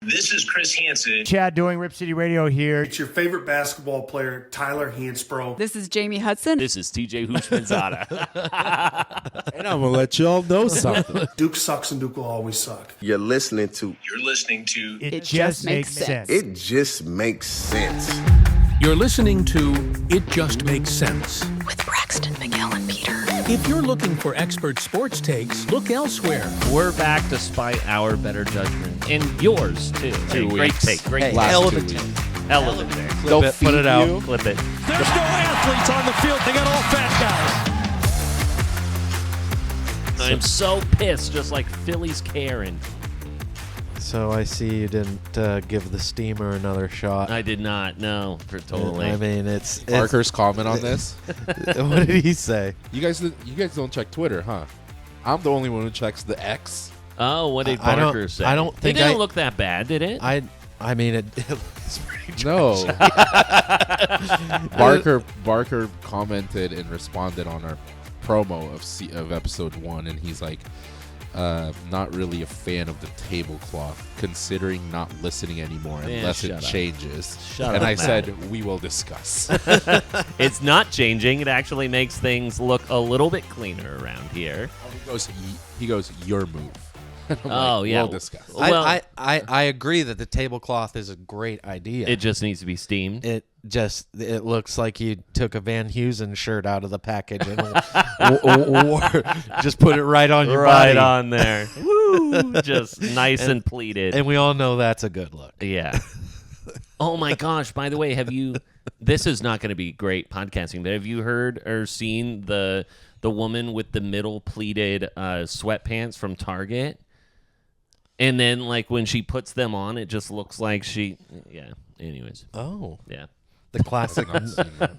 This is Chris Hansen. Chad doing Rip City Radio here. It's your favorite basketball player, Tyler Hansbrough. This is Jamie Hudson. This is TJ Houshmandzadeh. And I'm going to let y'all know something. Duke sucks and Duke will always suck. You're listening to It Just Makes Sense. It Just Makes Sense. You're listening to It Just Makes Sense. With Braxton, Miguel, and Peter. If you're looking for expert sports takes, look elsewhere. We're back despite our better judgment. And yours, too. Great take. Great Hell of a take. take. Hell of a take. Clip it, put it out. Clip it. There's no athletes on the field. They got all fat guys. I'm so pissed, just like Phillies Karen. So I see you didn't give the steamer another shot. I did not, no, for totally. I mean, it's Parker's comment on this. What did he say? You guys don't check Twitter, huh? I'm the only one who checks the X. Oh, what did Barker say? I don't think it didn't look that bad, did it? I mean, it looks pretty No. Barker commented and responded on our promo of episode 1, and he's like, not really a fan of the tablecloth, considering not listening anymore unless it changes. And I said, we will discuss. It's not changing. It actually makes things look a little bit cleaner around here. He goes, your move. Oh, yeah. We'll discuss. Well, I agree that the tablecloth is a great idea. It just needs to be steamed. It looks like you took a Van Heusen shirt out of the package and just put it right on your right body. on there. Woo! Just nice and pleated. And we all know that's a good look. Yeah. Oh my gosh, by the way, this is not going to be great podcasting, but have you heard or seen the woman with the middle pleated sweatpants from Target? And then like when she puts them on, it just looks like anyways. Oh. Yeah. The classic.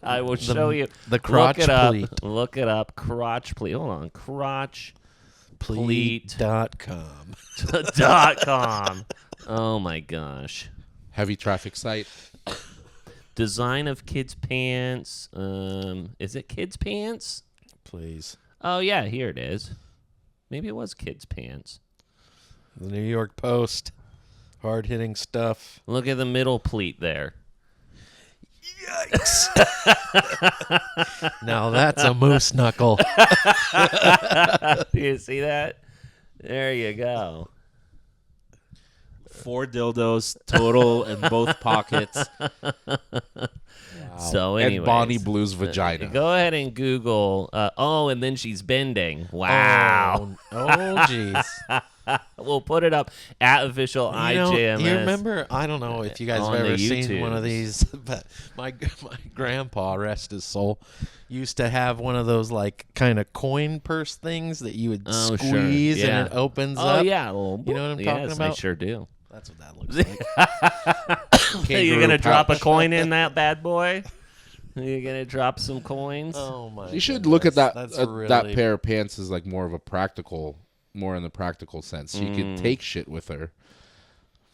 I will show you. The crotch pleat. Look it up. Crotch pleat. Hold on. Crotch pleat.com. .com. Oh my gosh. Heavy traffic site. Design of kids' pants. Is it kids' pants? Please. Oh yeah, here it is. Maybe it was kids' pants. The New York Post. Hard-hitting stuff. Look at the middle pleat there. Yikes. Now that's a moose knuckle. You see that? There you go. 4 dildos total in both pockets. Wow. So anyways, and Bonnie Blue's vagina. Go ahead and Google. And then she's bending. Wow. Oh, jeez. We'll put it up at official IJMS. You remember? I don't know if you guys have ever seen one of these, but my grandpa, rest his soul, used to have one of those like kind of coin purse things that you would squeeze and it opens up. Oh yeah, you know what I'm talking about? I sure do. That's what that looks like. You're gonna drop a coin in that bad boy? You're gonna drop some coins? Oh my! You should look at that really... that pair of pants as like more in the practical sense. She could take shit with her.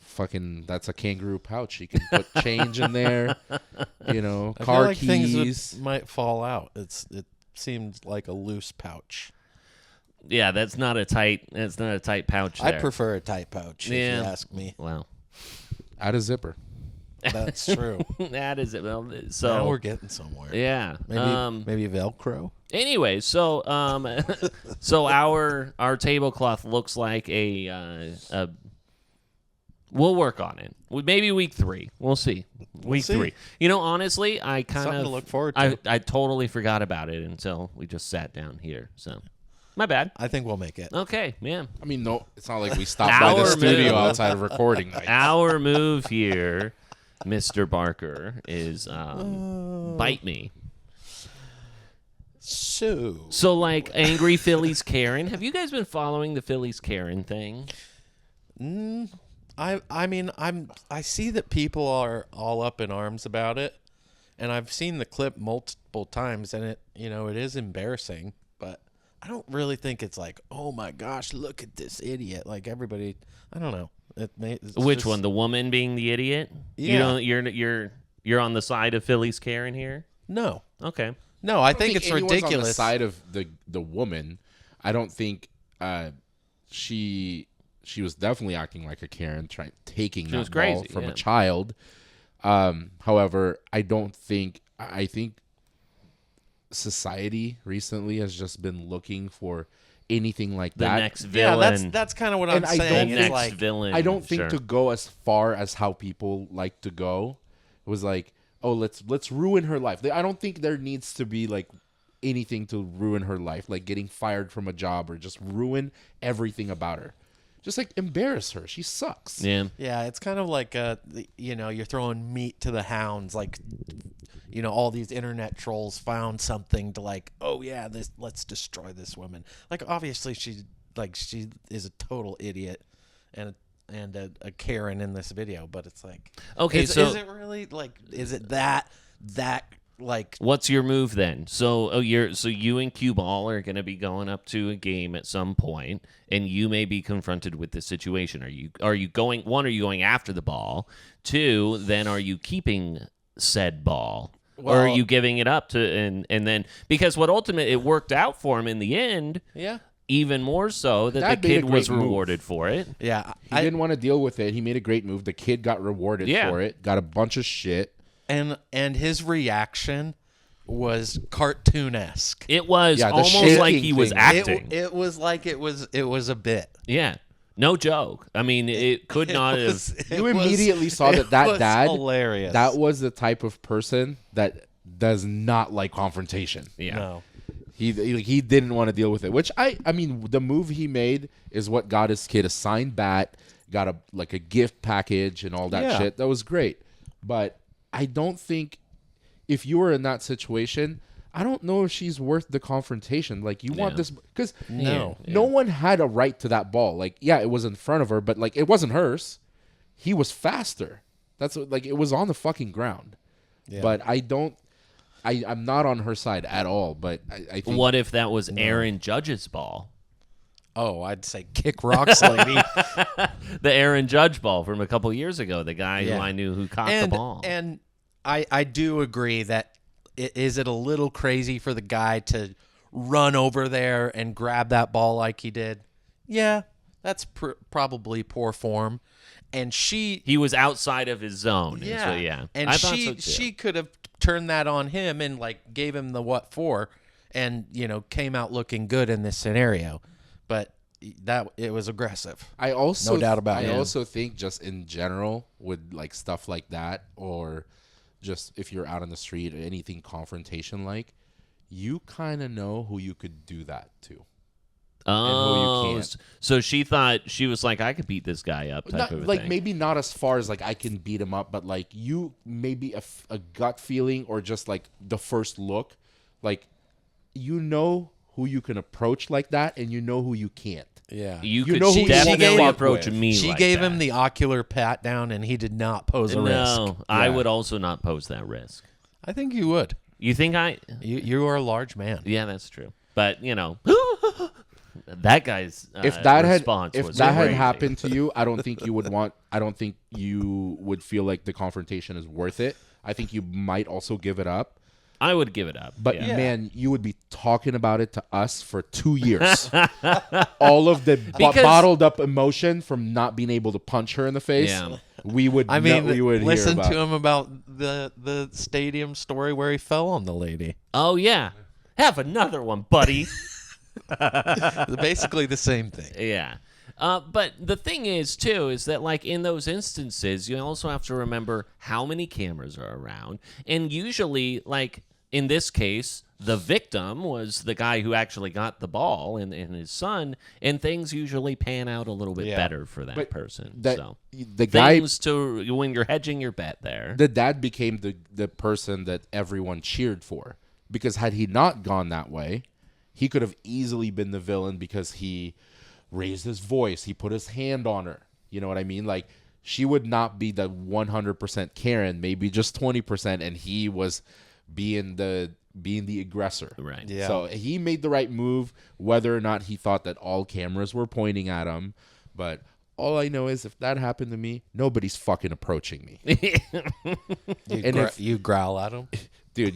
Fucking, that's a kangaroo pouch. You can put change in there. You know, I car feel like keys. Things might fall out. It seems like a loose pouch. Yeah, that's not a tight pouch there. I prefer a tight pouch, if you ask me. Well, add a zipper. That's true. That is it. Well, so now we're getting somewhere. Yeah. Maybe Velcro. Anyway, so so our tablecloth looks like a we'll work on it. Maybe week 3. We'll see. Week 3. You know, honestly, I kind Something of to look forward to. I totally forgot about it until we just sat down here. So my bad. I think we'll make it. Okay, man. I mean, no, it's not like we stopped by the studio outside of recording night. Our move here, Mr. Barker, is bite me. So like angry Phillies Karen. Have you guys been following the Phillies Karen thing? I mean I see that people are all up in arms about it, and I've seen the clip multiple times, and it is embarrassing, but I don't really think it's like, oh my gosh, look at this idiot. Like everybody, I don't know. Which one? The woman being the idiot? Yeah. You're on the side of Phillies Karen here? No. Okay. No, I think it's ridiculous. On the side of the woman, I don't think she she was definitely acting like a Karen, taking was that ball crazy, from yeah. a child. However, I think society recently has just been looking for anything like The that. next villain. that's kind of what I'm And I saying. don't It's next like, villain. I don't think sure. to go as far as how people like to go. It was like, oh, let's ruin her life. I don't think there needs to be like anything to ruin her life, like getting fired from a job or just ruin everything about her. Just like embarrass her. She sucks. Yeah. yeah, it's kind of like you're throwing meat to the hounds. Like, all these internet trolls found something to like, oh yeah, let's destroy this woman. Like, obviously she is a total idiot and a Karen in this video, but it's like, Okay, is so it really like, is it that like? what's your move then? So you and Cue Ball are going to be going up to a game at some point, and you may be confronted with this situation. Are you going? One, are you going after the ball? Two, then are you keeping said ball? Or are Well- you giving it up to and then because what ultimately it worked out for him in the end, Yeah, even more so that Dad the made a kid was great move. rewarded for it. yeah. He didn't want to deal with it. He made a great move. The kid got rewarded Yeah. for it. Got a bunch of shit. And his reaction was cartoon-esque. It was Yeah, the almost shaking like he was thing. acting. It was like it was a bit. Yeah. No joke. I mean, it could not have. You immediately saw that was dad, hilarious. that was the type of person that does not like confrontation. Yeah. No. He didn't want to deal with it, which I mean, the move he made is what got his kid a signed bat, got a gift package and all that Yeah. shit. That was great. But I don't think if you were in that situation, I don't know if she's worth the confrontation. Like, you want this because No. no one had a right to that ball. Like, yeah, it was in front of her, but like it wasn't hers. He was faster. That's what, like, it was on the fucking ground. Yeah. But I'm not on her side at all. But I think What if that was Aaron Judge's ball? Oh, I'd say kick rocks, lady. The Aaron Judge ball from a couple years ago. The guy Yeah. who I knew who caught the ball. And I do agree that is it a little crazy for the guy to run over there and grab that ball like he did? Yeah, that's probably poor form. And He was outside of his zone. Yeah. And I thought so too. she could have turned that on him and like gave him the what for, and came out looking good in this scenario. But it was aggressive. I also No doubt about it. I also think just in general with like stuff like that, or just if you're out on the street or anything confrontation like, you kind of know who you could do that to. Oh, who you can't. so she thought she was like, I could beat this guy up type Not, of a like thing. maybe not as far as like I can beat him up, but like you maybe a gut feeling or just like the first look, like you know who you can approach like that, and you know who you can't. Yeah. You You could know who you definitely fuck approach with. me. She like gave that. him the ocular pat down, and he did not pose a risk. No, I Yeah. would also not pose that risk. I think you would. You think I? You are a large man. Yeah, that's true. But that guy's If that had response if was that had crazy. happened to you, I don't think you would want. I don't think you would feel like the confrontation is worth it. I think you might also give it up. I would give it up. But yeah. man, you would be talking about it to us for 2 years. All of the Because- bottled up emotion from not being able to punch her in the face. Yeah. We would. I mean, we would listen hear about. to him about the stadium story where he fell on the lady. Oh yeah, have another one, buddy. Basically the same thing. Yeah. But the thing is, too, is that, like, in those instances, you also have to remember how many cameras are around. And usually, like, in this case, the victim was the guy who actually got the ball and his son, and things usually pan out a little bit better for that But person. that- So the guy, things to when you're hedging your bet there. the dad became the person that everyone cheered for, because had he not gone that way, he could have easily been the villain because he raised his voice, he put his hand on her. You know what I mean? Like, she would not be the 100% Karen, maybe just 20%, and he was being the aggressor. Right. Yeah. So he made the right move, whether or not he thought that all cameras were pointing at him. But all I know is if that happened to me, nobody's fucking approaching me. You growl at him. Dude,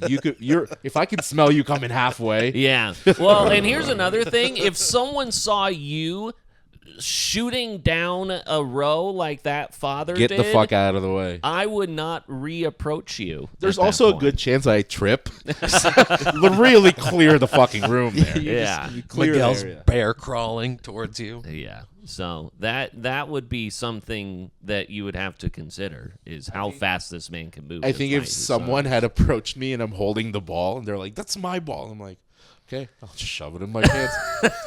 if I could smell you coming halfway. Yeah. Well, and here's another thing. If someone saw you shooting down a row like that father Get did, the fuck out of the way. I would not reapproach you. There's at that also a point. good chance I trip. Really clear the fucking room there. Yeah. You clear the Miguel's area. bear crawling towards you. Yeah. So that would be something that you would have to consider is how fast this man can move. I think if someone had approached me and I'm holding the ball and they're like, "That's my ball," I'm like, "Okay, I'll just shove it in my pants."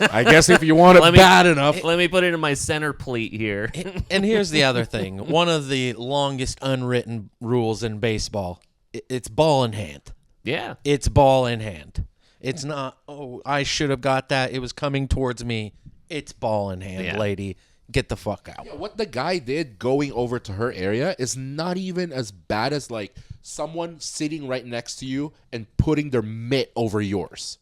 I guess if you want it bad enough. Let me put it in my center pleat here. And here's the other thing. One of the longest unwritten rules in baseball, it's ball in hand. Yeah. It's ball in hand. It's not, oh, I should have got that. It was coming towards me. It's ball in hand, lady. Get the fuck out. Yeah, what the guy did going over to her area is not even as bad as like someone sitting right next to you and putting their mitt over yours.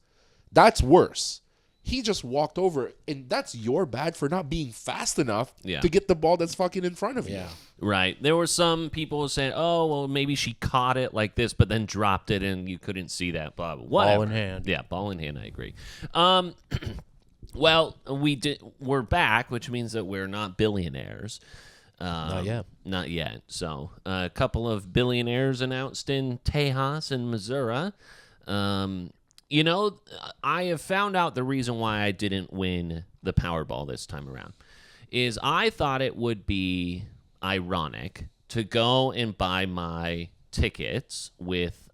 That's worse. He just walked over, and that's your bad for not being fast enough to get the ball that's fucking in front of you. Right. There were some people saying, "Oh, well, maybe she caught it like this, but then dropped it, and you couldn't see that." Blah blah. Whatever. Ball in hand. Yeah, ball in hand. I agree. Well, we're back, which means that we're not billionaires. Not yet. Not yet. So, a couple of billionaires announced in Tejas and Missouri. You know, I have found out the reason why I didn't win the Powerball this time around is I thought it would be ironic to go and buy my tickets with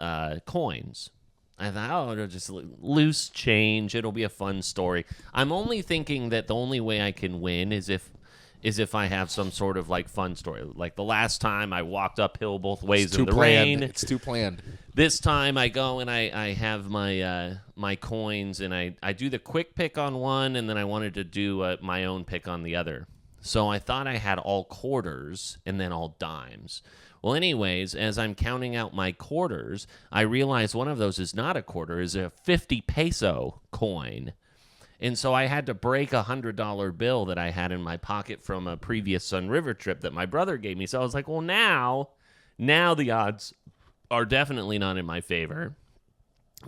coins. I thought, oh, it'll just loose change. It'll be a fun story. I'm only thinking that the only way I can win is if I have some sort of like fun story. Like the last time I walked uphill both ways in the rain. It's too planned. This time I go and I have my my coins and I do the quick pick on one and then I wanted to do my own pick on the other. So I thought I had all quarters and then all dimes. Well, anyways, as I'm counting out my quarters, I realize one of those is not a quarter, is a 50 peso coin. And so I had to break a $100 bill that I had in my pocket from a previous Sun River trip that my brother gave me. So I was like, well, now the odds are definitely not in my favor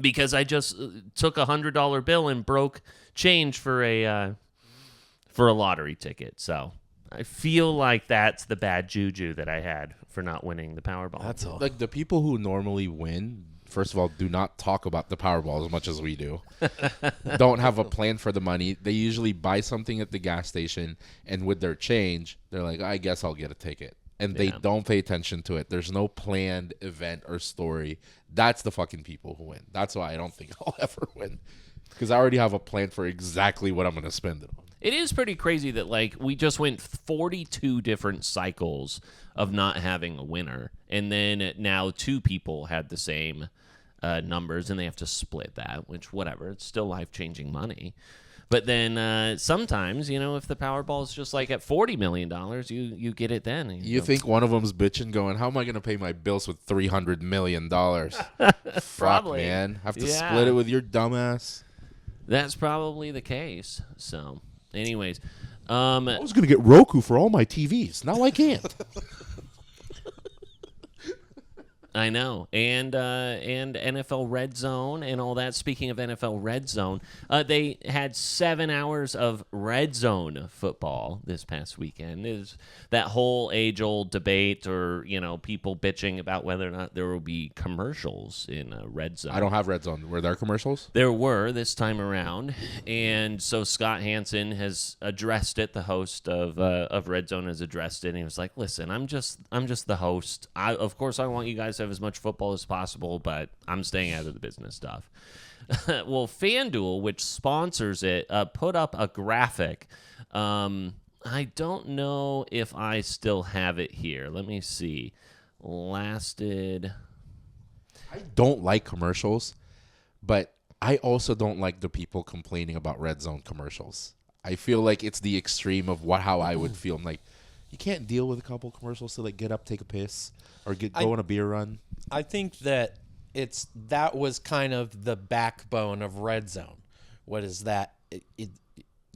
because I just took a $100 bill and broke change for a lottery ticket. So I feel like that's the bad juju that I had for not winning the Powerball. That's all. Like the people who normally win, first of all, do not talk about the Powerball as much as we do. Don't have a plan for the money. They usually buy something at the gas station, and with their change, they're like, I guess I'll get a ticket. And they don't pay attention to it. There's no planned event or story. That's the fucking people who win. That's why I don't think I'll ever win. Because I already have a plan for exactly what I'm going to spend it on. It is pretty crazy that, like, we just went 42 different cycles of not having a winner. And then now two people had the same numbers, and they have to split that, which, whatever. It's still life-changing money. But then sometimes, you know, if the Powerball is just, like, at $40 million, you get it then. You think one of them's bitching going, how am I going to pay my bills with $300 million? Fuck, Probably. man. Have to Yeah. split it with your dumbass. That's probably the case. So, anyways. I was going to get Roku for all my TVs. Now I can't. I know, and NFL RedZone and all that. Speaking of NFL RedZone, they had 7 hours of RedZone football this past weekend. Is that whole age-old debate, or people bitching about whether or not there will be commercials in RedZone? I don't have RedZone. Were there commercials? There were this time around, and so Scott Hansen has addressed it. The host of RedZone has addressed it, and he was like, "Listen, I'm just the host. Of course, I want you guys to have as much football as possible, but I'm staying out of the business stuff." Well, FanDuel, which sponsors it, put up a graphic. I don't know if I still have it here. Let me see. I don't like commercials, but I also don't like the people complaining about RedZone commercials. I feel like it's the extreme of how I would feel. I'm like, you can't deal with a couple commercials to like get up, take a piss, or go on a beer run. I think that that was kind of the backbone of RedZone. What is that?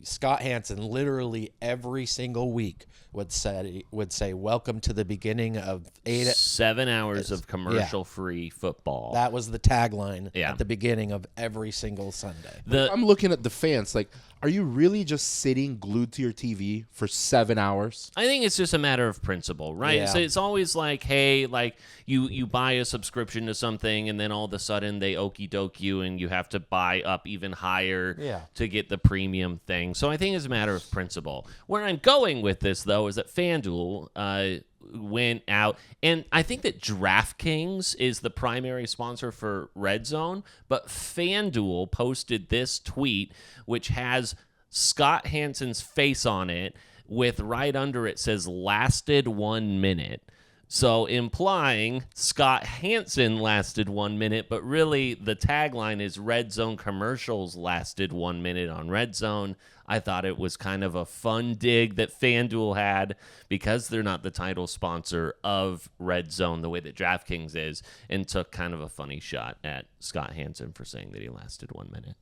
Scott Hansen literally every single week would say, "Welcome to the beginning of 7 hours of commercial-free football." That was the tagline Yeah. at the beginning of every single Sunday. I'm looking at the fans. Like, are you really just sitting glued to your TV for 7 hours? I think it's just a matter of principle, right? Yeah. So it's always like, hey, like you buy a subscription to something, and then all of a sudden they okey doke you, and you have to buy up even higher to get the premium thing. So I think it's a matter of principle. Where I'm going with this, though, is that FanDuel went out, and I think that DraftKings is the primary sponsor for RedZone, but FanDuel posted this tweet, which has Scott Hansen's face on it, with right under it says "lasted 1 minute." So implying Scott Hansen lasted 1 minute, but really the tagline is RedZone commercials lasted 1 minute on RedZone. I thought it was kind of a fun dig that FanDuel had, because they're not the title sponsor of RedZone the way that DraftKings is, and took kind of a funny shot at Scott Hansen for saying that he lasted 1 minute.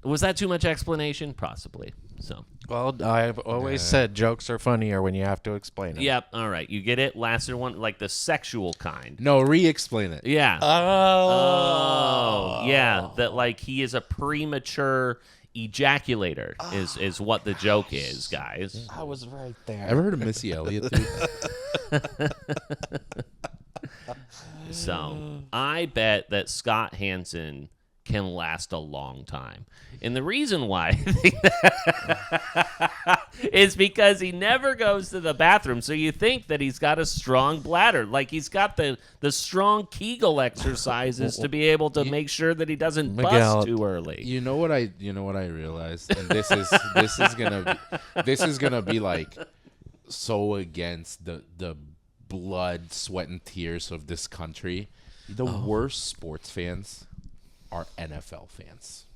Was that too much explanation? Possibly. So. Well, I've always said jokes are funnier when you have to explain them. Yep. All right. You get it? Lasted one, like the sexual kind. No, re-explain it. Yeah. Oh. Yeah. That like he is a premature ejaculator is what the joke is, guys. I was right there. Ever heard of Missy Elliott? So I bet that Scott Hansen can last a long time. And the reason why I think that is because he never goes to the bathroom. So you think that he's got a strong bladder. Like he's got the strong Kegel exercises to be able to make sure that he doesn't bust too early. You know what I realized? And this is gonna be like so against the blood, sweat, and tears of this country. The worst sports fans are NFL fans,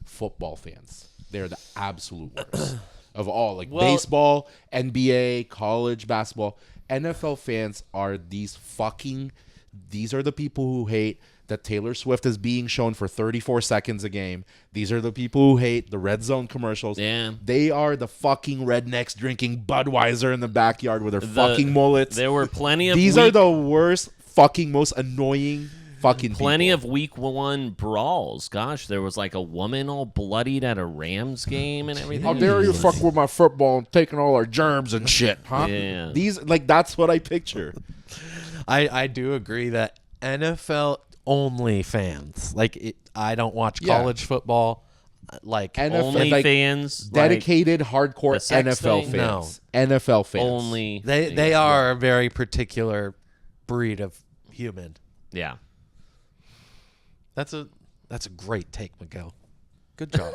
football fans. They're the absolute worst of all. Like baseball, NBA, college basketball. NFL fans are these are the people who hate that Taylor Swift is being shown for 34 seconds a game. These are the people who hate the RedZone commercials. Yeah. They are the fucking rednecks drinking Budweiser in the backyard with their fucking mullets. There were plenty of These are the worst, fucking most annoying fucking plenty people. of week 1 brawls. Gosh, there was like a woman all bloodied at a Rams game and everything. How dare you fuck with my football and taking all our germs and shit, huh? Yeah. That's what I picture. I do agree that NFL only fans, I don't watch college football. Like NFL only fans, dedicated hardcore the sex NFL thing? fans. No. NFL fans. Only they are a very particular breed of human. Yeah. That's a great take, Miguel. Good job.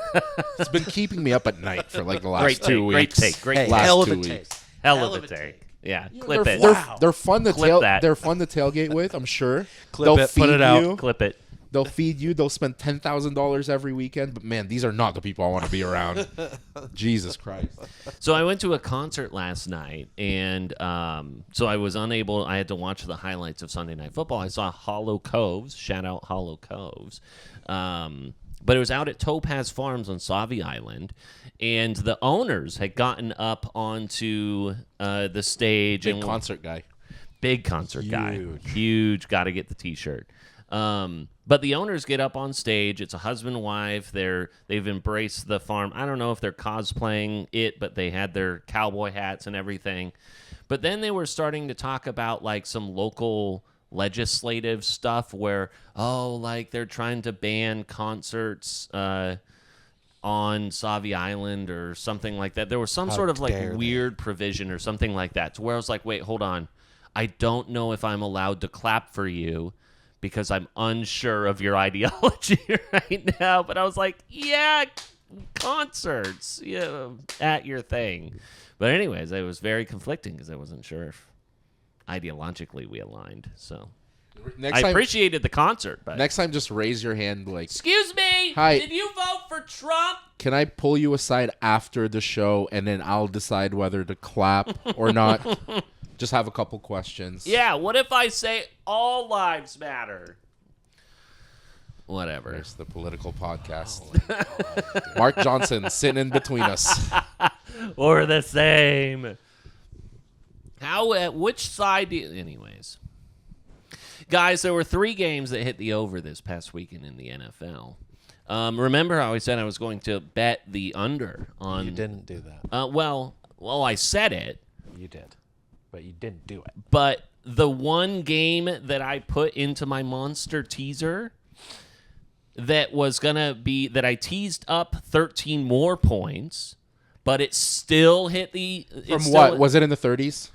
It's been keeping me up at night for like the last 2 weeks. Great take. Last hell of 2 a weeks. take. Hell of a take. Yeah, clip it. They're fun to Clip that. They're fun to tailgate with. I'm sure. Clip it, put it out. Clip it. They'll feed you. They'll spend $10,000 every weekend. But man, these are not the people I want to be around. Jesus Christ. So I went to a concert last night, and so I was unable. I had to watch the highlights of Sunday Night Football. I saw Hollow Coves. Shout out Hollow Coves. But it was out at Topaz Farms on Sauvie Island, and the owners had gotten up onto the stage. Big concert guy. Big concert guy. Huge. Got to get the T-shirt. But the owners get up on stage. It's a husband and wife. They've embraced the farm. I don't know if they're cosplaying it, but they had their cowboy hats and everything. But then they were starting to talk about like some local legislative stuff where, like they're trying to ban concerts on Sauvie Island or something like that. There was some sort of like weird provision or something like that, to where I was like, wait, hold on. I don't know if I'm allowed to clap for you because I'm unsure of your ideology right now. But I was like, yeah, concerts, at your thing. But anyways, it was very conflicting because I wasn't sure if ideologically we aligned. So I appreciated the concert. But Next time, just raise your hand like, excuse me, hi, did you vote for Trump? Can I pull you aside after the show and then I'll decide whether to clap or not? Just have a couple questions. Yeah, what if I say all lives matter? Whatever. There's the political podcast. Mark Johnson sitting in between us. Or the same. Which side do you... Anyways. Guys, there were 3 games that hit the over this past weekend in the NFL. Remember how I said I was going to bet the under on... You didn't do that. Well, I said it. You did. But you didn't do it. But the one game that I put into my monster teaser that was going to be... That I teased up 13 more points, but it still hit the... From what? Was it in the 30s?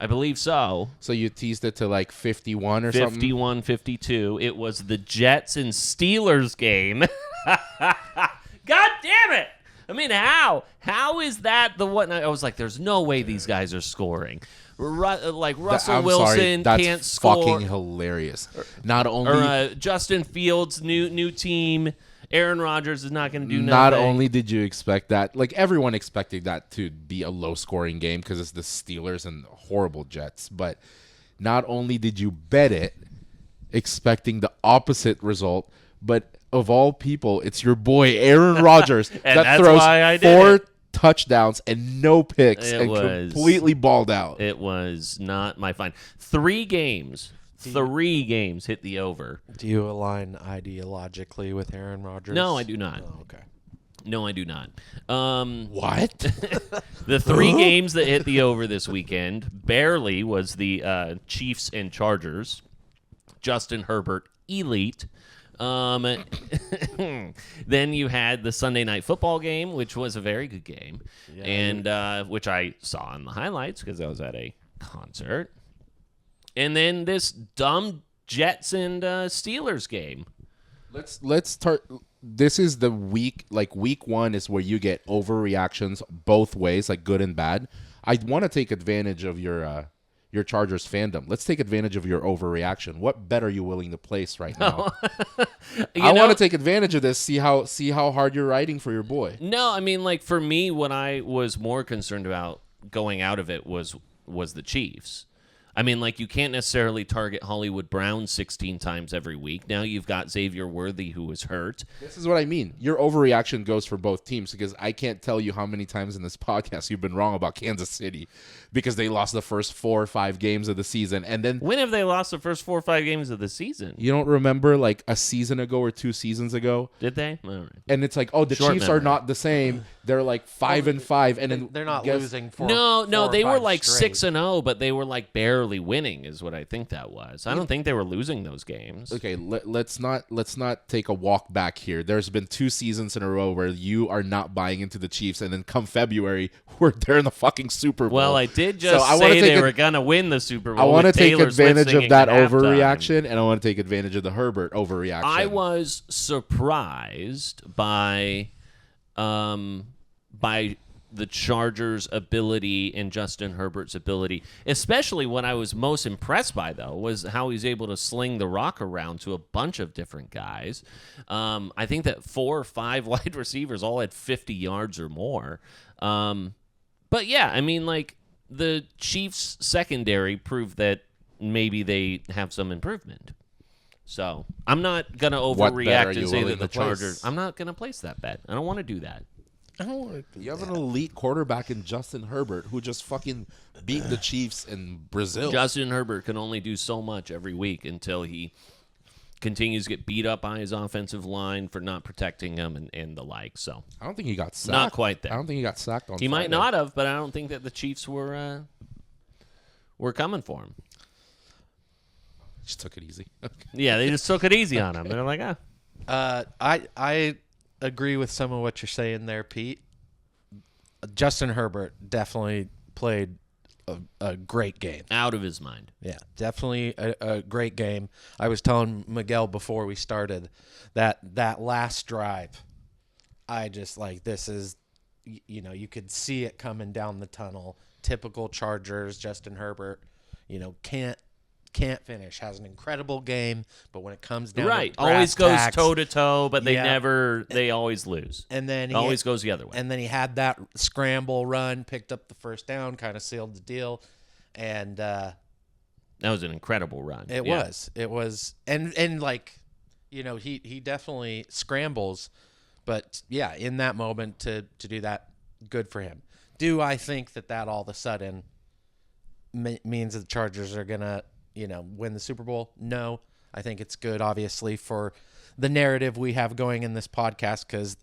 I believe so. So you teased it to like 51 or something? 51, 52. It was the Jets and Steelers game. God damn it! I mean, how? How is that the one? I was like, there's no way these guys are scoring. Russell Wilson can't score. That's fucking hilarious. Not only... Justin Fields, new team. Aaron Rodgers is not going to do nothing. Not only did you expect that, like everyone expected that to be a low-scoring game because it's the Steelers and horrible Jets, but not only did you bet it expecting the opposite result, but of all people, it's your boy Aaron Rodgers that throws 4 touchdowns and no picks completely balled out. It was not my find. 3 games. 3 games hit the over. Do you align ideologically with Aaron Rodgers? No, I do not. Oh, okay. No, I do not. What? The 3 games that hit the over this weekend barely was the Chiefs and Chargers. Justin Herbert, elite. Then you had the Sunday Night Football game, which was a very good game, and which I saw in the highlights because I was at a concert. And then this dumb Jets and Steelers game. Let's start. This is the week. Like week 1 is where you get overreactions both ways, like good and bad. I want to take advantage of your Chargers fandom. Let's take advantage of your overreaction. What bet are you willing to place right now? I want to take advantage of this. See how hard you're riding for your boy. No, I mean, like for me, what I was more concerned about going out of it was the Chiefs. I mean, like, you can't necessarily target Hollywood Brown 16 times every week. Now you've got Xavier Worthy, who was hurt. This is what I mean. Your overreaction goes for both teams because I can't tell you how many times in this podcast you've been wrong about Kansas City because they lost the first 4 or 5 games of the season. And then when have they lost the first 4 or 5 games of the season? You don't remember, like, a season ago or 2 seasons ago? Did they? All right. And it's like, oh, the Short Chiefs memory. are not the same. They're like 5-5, and then they're not losing 4. No, they were like straight. 6-0, but they were like barely winning, is what I think that was. I don't think they were losing those games. Okay, let's not take a walk back here. There's been 2 seasons in a row where you are not buying into the Chiefs, and then come February, they're in the fucking Super Bowl. Well, I did just say they were gonna win the Super Bowl. I want to take Taylor Swift advantage of singing that at overreaction, halftime. and I want to take advantage of the Herbert overreaction. I was surprised by the Chargers' ability and Justin Herbert's ability. Especially what I was most impressed by, though, was how he's able to sling the rock around to a bunch of different guys. I think that 4 or 5 wide receivers all had 50 yards or more. But yeah, I mean, like, the Chiefs' secondary proved that maybe they have some improvement. So I'm not going to overreact and say that the Chargers... I'm not going to place that bet. I don't want to do that. You have an elite quarterback in Justin Herbert who just fucking beat the Chiefs in Brazil. Justin Herbert can only do so much every week until he continues to get beat up by his offensive line for not protecting him and the like. So I don't think he got sacked. Not quite there. I don't think he got sacked on He Friday. might not have, but I don't think that the Chiefs were coming for him. Just took it easy. Yeah, they just took it easy on him. They're like, I agree with some of what you're saying there, Pete. Justin Herbert definitely played a great game. out of his mind. Yeah, definitely a great game. I was telling Miguel before we started that last drive, I just like, this is, you know, you could see it coming down the tunnel. Typical Chargers, Justin Herbert, you know, can't finish. Has an incredible game, but when it comes down Right. to brass Always goes tacks, toe-to-toe, but Yeah. they always lose. and then It always goes the other way. And then he had that scramble run, picked up the first down, kind of sealed the deal, and That was an incredible run. it Yeah. was, and like, he definitely scrambles, but yeah, in that moment to do that, good for him. Do I think that all of a sudden means that the Chargers are gonna win the Super Bowl? No, I think it's good, obviously, for the narrative we have going in this podcast, because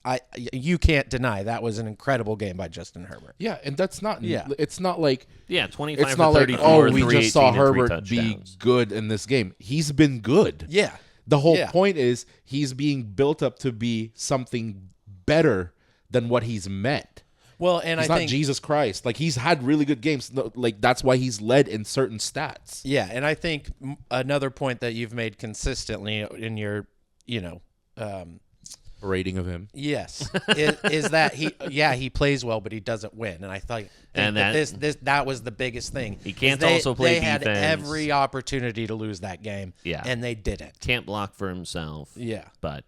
you can't deny that was an incredible game by Justin Herbert. Yeah, and that's not. Yeah. It's not like. 25 It's not for like 34, we just saw 318 and 3 Herbert be touchdowns. good in this game. He's been good. Yeah. The whole Yeah. point is he's being built up to be something better than what he's met. Well, and He's I not think Jesus Christ. Like, he's had really good games. Like, that's why he's led in certain stats. Yeah, and I think another point that you've made consistently in your, Rating of him. yes, is that he plays well, but he doesn't win. And I think And that was the biggest thing. He can't They- also play They had defense. every opportunity to lose that game, Yeah. and they didn't. Can't block for himself. Yeah. But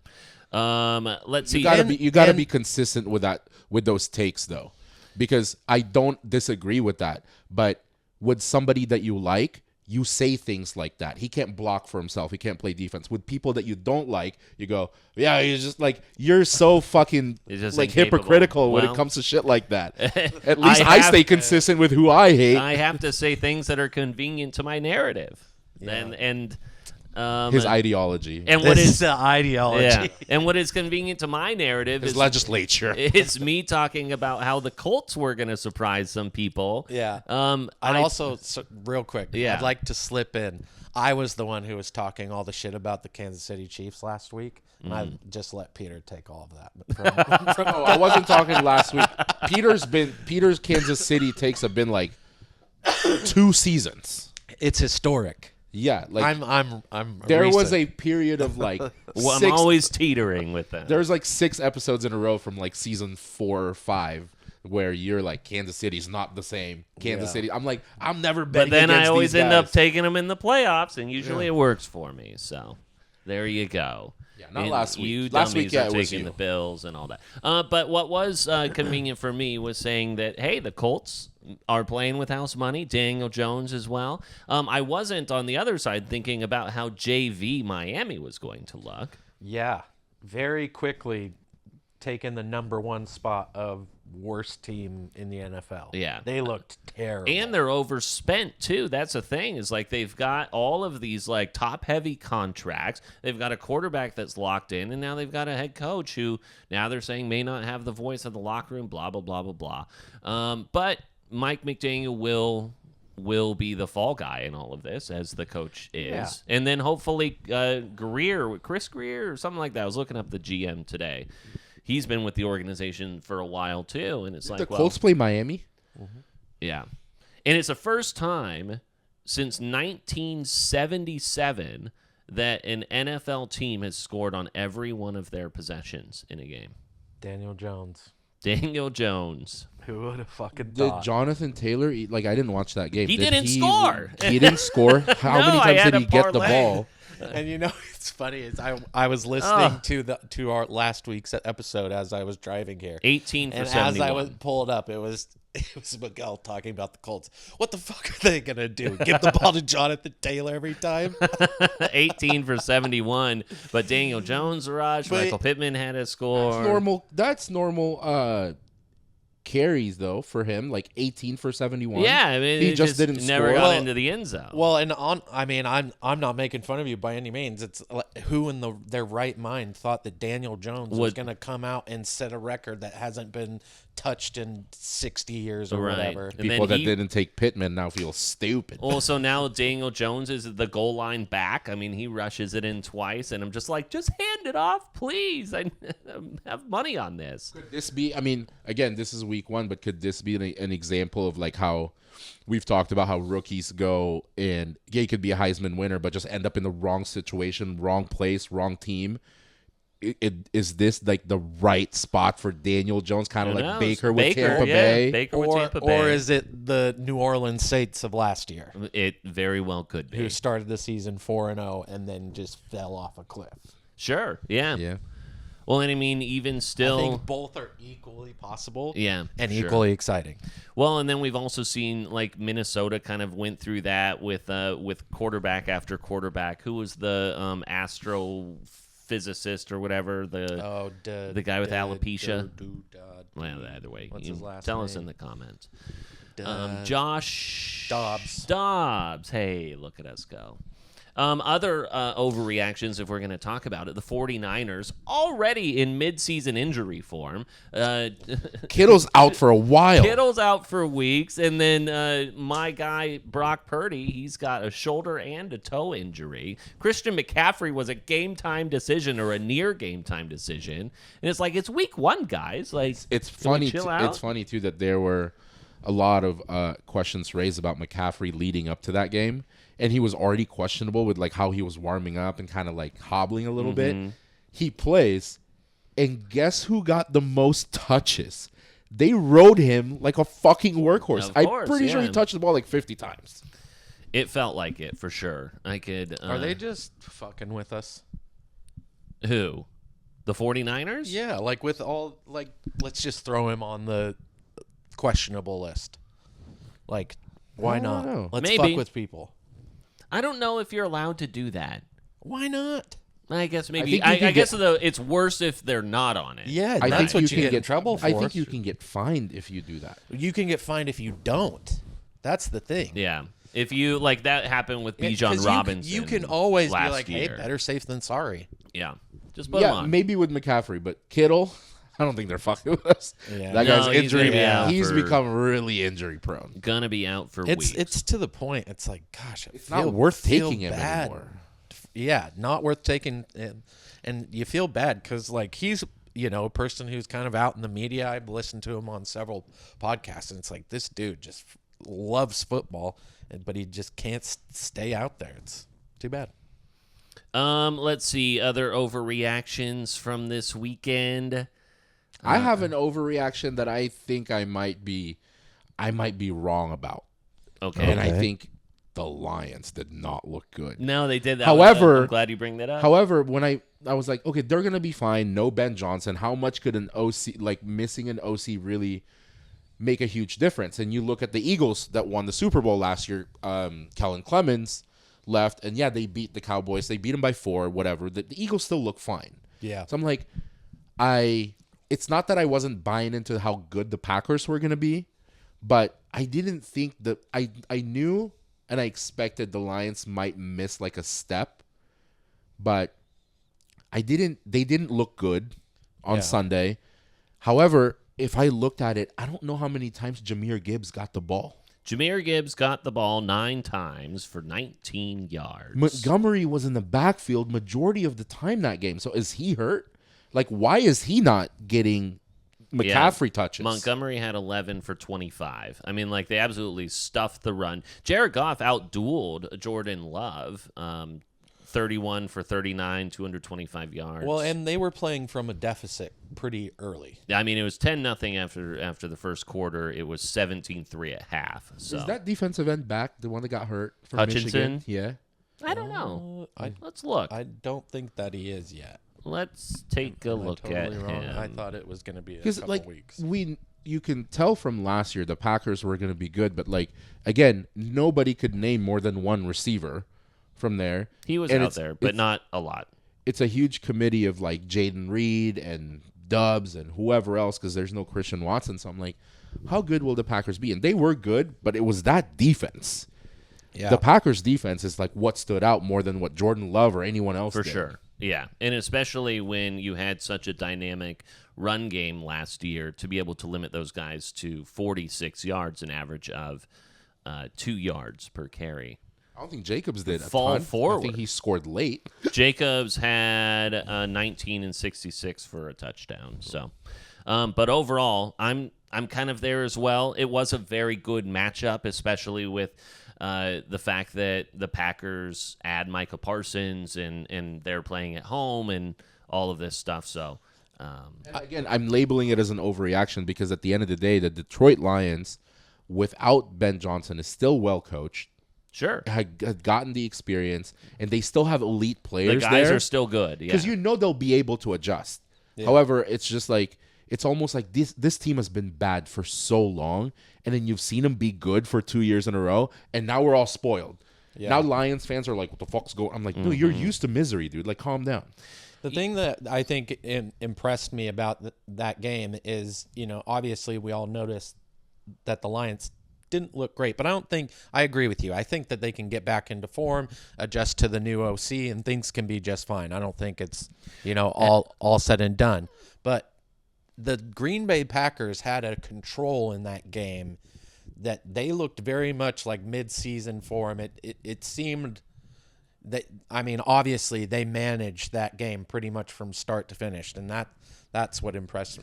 let's see. You gotta be consistent with those takes, though, because I don't disagree with that. But with somebody that you like, you say things like that. He can't block for himself. He can't play defense. With people that you don't like, you go, yeah, you're just like, you're so fucking He's just like incapable. hypocritical when Well, it comes to shit like that. At least I I have- stay consistent with who I hate. I have to say things that are convenient to my narrative. And His ideology. and what is the ideology? yeah, and what is convenient to my narrative His is legislature. it's me talking about how the Colts were going to surprise some people. Yeah. I also, real quick, Yeah. I'd like to slip in. I was the one who was talking all the shit about the Kansas City Chiefs last week, and I just let Peter take all of that. Oh, I wasn't talking last week. Peter's Kansas City takes have been like 2 seasons. It's historic. Yeah, like I'm. there was recent. a period of like well, I'm 6 always teetering with that. There's like 6 episodes in a row from like season 4 or 5 where you're like, Kansas City's not the same. Kansas City. I'm like, I'm never betting But then against I always these end up guys. taking them in the playoffs, and usually it works for me. So there you go. Yeah, not And last week. You Last dummies week, yeah, are it was taking you. the Bills and all that. But what was convenient for me was saying that, hey, the Colts are playing with house money, Daniel Jones as well. I wasn't on the other side thinking about how JV Miami was going to look. Yeah, very quickly taken the number 1 spot of worst team in the NFL. Yeah. They looked terrible. And they're overspent too. That's the thing, is like they've got all of these like top heavy contracts. They've got a quarterback that's locked in, and now they've got a head coach who now they're saying may not have the voice of the locker room, blah, blah, blah, blah, blah. But Mike McDaniel will be the fall guy in all of this, as the coach is. Yeah. And then hopefully Chris Greer or something like that. I was looking up the GM today. He's been with the organization for a while too, and it's like, The well, Colts play Miami. yeah. And it's the first time since 1977 that an NFL team has scored on every one of their possessions in a game. Daniel Jones. Daniel Jones. Who would have fucking Did thought? Jonathan Taylor, like, I didn't watch that game. He Did didn't score. He didn't score? How No, many I times had did he a get the parlay. ball? And it's funny is I was listening to our last week's episode as I was driving here. 18 for And 71. as I was pulled up, it was Miguel talking about the Colts. What the fuck are they gonna do? Give the ball to Jonathan Taylor every time? 18 for 71. But Daniel Jones rushed. But- Michael Pittman had a score. That's normal carries, though, for him. Like 18 for 71. Yeah, I mean, he it just didn't never score. got Well- into the end zone. Well, and I'm not making fun of you by any means. It's like, who in their right mind thought that Daniel Jones was Would- going to come out and set a record that hasn't been touched in 60 years or Right. whatever? And People then that didn't take Pittman now feel stupid. Also, now Daniel Jones is the goal line back. I mean, he rushes it in twice, and I'm just like, just hand it off, please. I have money on this. Could this be, I mean, again, this is week 1, but could this be an example of like how we've talked about how rookies go and he could be a Heisman winner, but just end up in the wrong situation, wrong place, wrong team? Is this like the right spot for Daniel Jones, kind of Who like knows? Baker with Tampa yeah, Bay? Baker with Tampa Bay. Or is it the New Orleans Saints of last year, It very well could be. who started the season 4-0 and then just fell off a cliff? Sure, yeah. Yeah. Well, and I mean, even still, I think both are equally possible. Yeah, and sure. equally exciting. Well, and then we've also seen like Minnesota kind of went through that with quarterback after quarterback. Who was the physicist or whatever. The guy with alopecia. Well, either way, What's his last tell us name? in the comments. Josh Dobbs. Hey, look at us go. Other overreactions, if we're going to talk about it, the 49ers already in midseason injury form. Kittle's out for a while. Kittle's out for weeks. And then my guy, Brock Purdy, he's got a shoulder and a toe injury. Christian McCaffrey was a game-time decision or a near game-time decision. And it's like, it's week 1, guys. Like, It's can we funny. chill out? It's funny, too, that there were a lot of questions raised about McCaffrey leading up to that game. And he was already questionable with like how he was warming up and kind of like hobbling a little bit. He plays, and guess who got the most touches? They rode him like a fucking workhorse. I'm pretty sure he touched the ball like 50 times. It felt like it, for sure. I could. Are they just fucking with us? Who? The 49ers? Yeah, like with all like, let's just throw him on the questionable list. Like, why I don't not? know. Let's Maybe. fuck with people. I don't know if you're allowed to do that. Why not? I guess maybe. think you I can guess get- though it's worse if they're not on it. Yeah, I that's think what you you can get in trouble for. I think you can get fined if you do that. You can get fined if you don't. That's the thing. Yeah. If you like that happened with Yeah, Bijan 'cause Robinson. You can always be last like, year. hey, better safe than sorry. Yeah. Just put him Yeah, on. maybe with McCaffrey, but Kittle, I don't think they're fucking with us. Yeah. That No, guy's he's injury. gonna be out He's for- become really injury prone. Gonna be out for weeks. It's to the point. It's like, gosh, It's not worth taking him bad. anymore. Yeah, not worth taking. And you feel bad because, like, he's, a person who's kind of out in the media. I've listened to him on several podcasts, and it's like, this dude just loves football, but he just can't stay out there. It's too bad. Let's see other overreactions from this weekend. I have an overreaction that I think I might be wrong about. Okay. And I think the Lions did not look good. No, they did that. However- I'm glad you bring that up. However, when I was like, okay, they're gonna be fine. No Ben Johnson. How much could an OC, like missing an OC, really make a huge difference? And you look at the Eagles that won the Super Bowl last year. Kellen Clemens left, and yeah, they beat the Cowboys. They beat them by 4, whatever. The Eagles still look fine. Yeah. So I'm like, it's not that I wasn't buying into how good the Packers were gonna be, but I didn't think that I knew and I expected the Lions might miss like a step, but they didn't look good on Sunday. However, if I looked at it, I don't know how many times Jahmyr Gibbs got the ball. Jahmyr Gibbs got the ball 9 times for 19 yards. Montgomery was in the backfield majority of the time that game. So is he hurt? Like, why is he not getting McCaffrey touches? Montgomery had 11 for 25. I mean, like, they absolutely stuffed the run. Jared Goff outdueled Jordan Love, 31 for 39, 225 yards. Well, and they were playing from a deficit pretty early. I mean, it was 10-0 after the first quarter. It was 17-3 at half. So Is that defensive end back, the one that got hurt from Hutchinson? Michigan? Yeah. I don't know. I Let's look. I don't think that he is yet. Let's take a Am I look totally at wrong? him. I thought it was going to be a Because couple like weeks. you can tell from last year the Packers were going to be good, but like again, nobody could name more than one receiver from there. He was And out there, but not a lot. It's a huge committee of like Jaden Reed and Dubs and whoever else because there's no Christian Watson. So I'm like, how good will the Packers be? And they were good, but it was that defense. Yeah. The Packers defense is like what stood out more than what Jordan Love or anyone else For did. sure. Yeah. And especially when you had such a dynamic run game last year to be able to limit those guys to 46 yards, an average of 2 yards per carry. I don't think Jacobs did. Fall a ton. forward. I think he scored late. Jacobs had 19 and 66 for a touchdown. So, but overall, I'm kind of there as well. It was a very good matchup, especially with the fact that the Packers add Micah Parsons and they're playing at home and all of this stuff. So, And again, I'm labeling it as an overreaction because at the end of the day, the Detroit Lions, without Ben Johnson, is still well coached. sure, Had gotten the experience, and they still have elite the players guys there. are still good. Yeah. Because you know they'll be able to adjust. However, it's just like it's almost like this team has been bad for so long, and then you've seen them be good for 2 years in a row, and now we're all spoiled. Now Lions fans are like, "What the fuck's going?" I'm like, "No, you're used to misery, dude. Like, calm down." The thing that I think impressed me about that game is, obviously we all noticed that the Lions didn't look great, but I agree with you. I think that they can get back into form, adjust to the new OC, and things can be just fine. I don't think it's, all said and done. But the Green Bay Packers had a control in that game that they looked very much like midseason form. It seemed that, obviously they managed that game pretty much from start to finish, and that's what impressed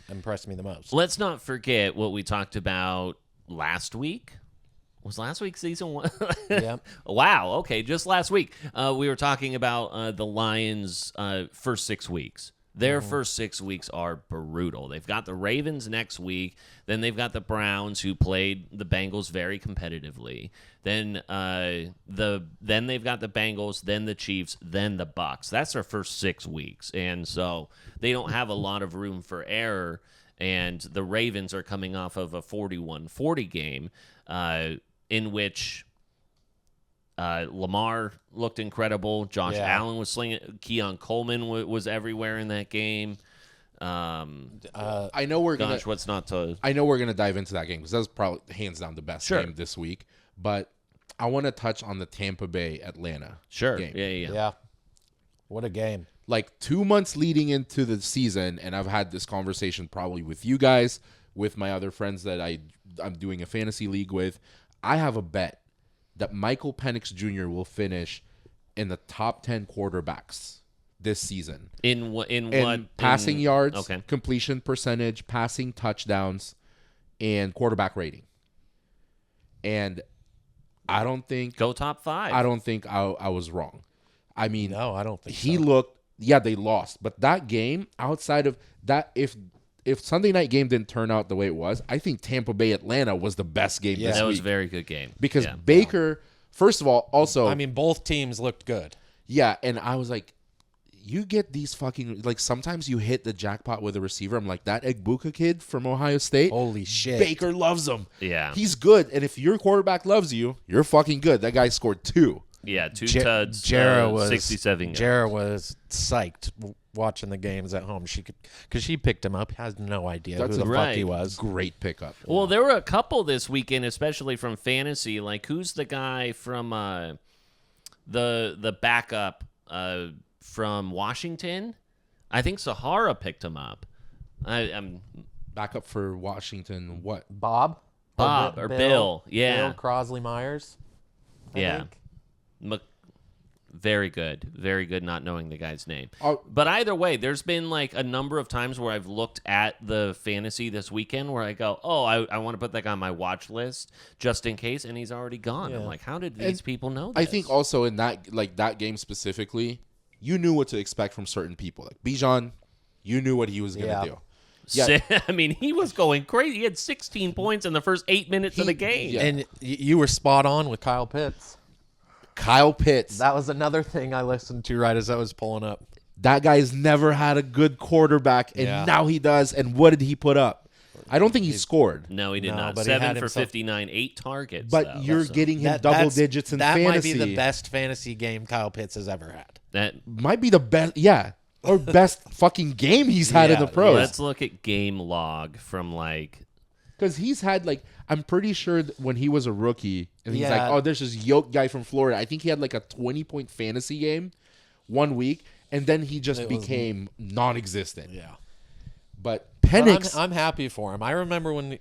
me the most. Let's not forget what we talked about last week. Was last week season 1? Yeah. Wow. Okay. Just last week, we were talking about the Lions' first 6 weeks. Their first 6 weeks are brutal. They've got the Ravens next week. Then they've got the Browns, who played the Bengals very competitively. Then then they've got the Bengals, then the Chiefs, then the Bucs. That's their first 6 weeks, and so they don't have a lot of room for error. And the Ravens are coming off of a 41-40 game in which Lamar looked incredible. Josh Allen was slinging. Keon Coleman was everywhere in that game. I know we're gonna. What's not to? I know we're gonna dive into that game because that was probably hands down the best game this week. But I want to touch on the Tampa Bay Atlanta game. Yeah. What a game! Like 2 months leading into the season, and I've had this conversation probably with you guys, with my other friends that I'm doing a fantasy league with. I have a bet that Michael Penix Jr. will finish in the top 10 quarterbacks this season. In what? Passing yards, okay. completion percentage, passing touchdowns, and quarterback rating. And I don't think Go top 5. I don't think I was wrong. I mean, No, I don't think he so. looked. Yeah, they lost, but that game, outside of that, if Sunday night game didn't turn out the way it was, I think Tampa Bay Atlanta was the best game this that week. was a very good game Because Baker, first of all, also both teams looked good. yeah, and I was like, you get these fucking, like, sometimes you hit the jackpot with a receiver. I'm like, that Egbuka kid from Ohio State. Holy shit. Baker loves him. Yeah. He's good. And if your quarterback loves you, you're fucking good. That guy scored 2. Yeah, 2 tuds, Jarrah was 67 yards. Jarrah was psyched watching the games at home. Because she picked him up. Has no idea That's who the right. fuck he was. Great pickup. Well, there were a couple this weekend, especially from fantasy. Like, who's the guy from the backup from Washington? I think Sahara picked him up. I'm Backup for Washington, what? Bob or Bill. Yeah. Bill Crosley Myers. I Yeah. think. Very good. Very good not knowing the guy's name. Oh. But either way, there's been like a number of times where I've looked at the fantasy this weekend where I go, oh, I want to put that guy on my watch list just in case, and he's already gone. Yeah. I'm like, how did these people know this? I think also in that game specifically, you knew what to expect from certain people. Like Bijan, you knew what he was going to do. Yeah. I mean, he was going crazy. He had 16 points in the first 8 minutes of the game. Yeah. And you were spot on with Kyle Pitts. Kyle Pitts. That was another thing I listened to right as I was pulling up. That guy's never had a good quarterback, and now he does. And what did he put up? I don't think he scored. No, he did No, not. but he 7 had for himself- 59, 8 targets. But though. you're So getting him double that's- digits in that fantasy. might be the best fantasy game Kyle Pitts has ever had. that. Might be the best, yeah, or best fucking game he's had in the pros. Let's look at game log from like. Because he's had, like, I'm pretty sure that when he was a rookie, and he's like, Yeah. oh, there's this yoke guy from Florida. I think he had like a 20-point fantasy game 1 week, and then he just became non-existent. Yeah. But But Penix, I'm happy for him. I remember when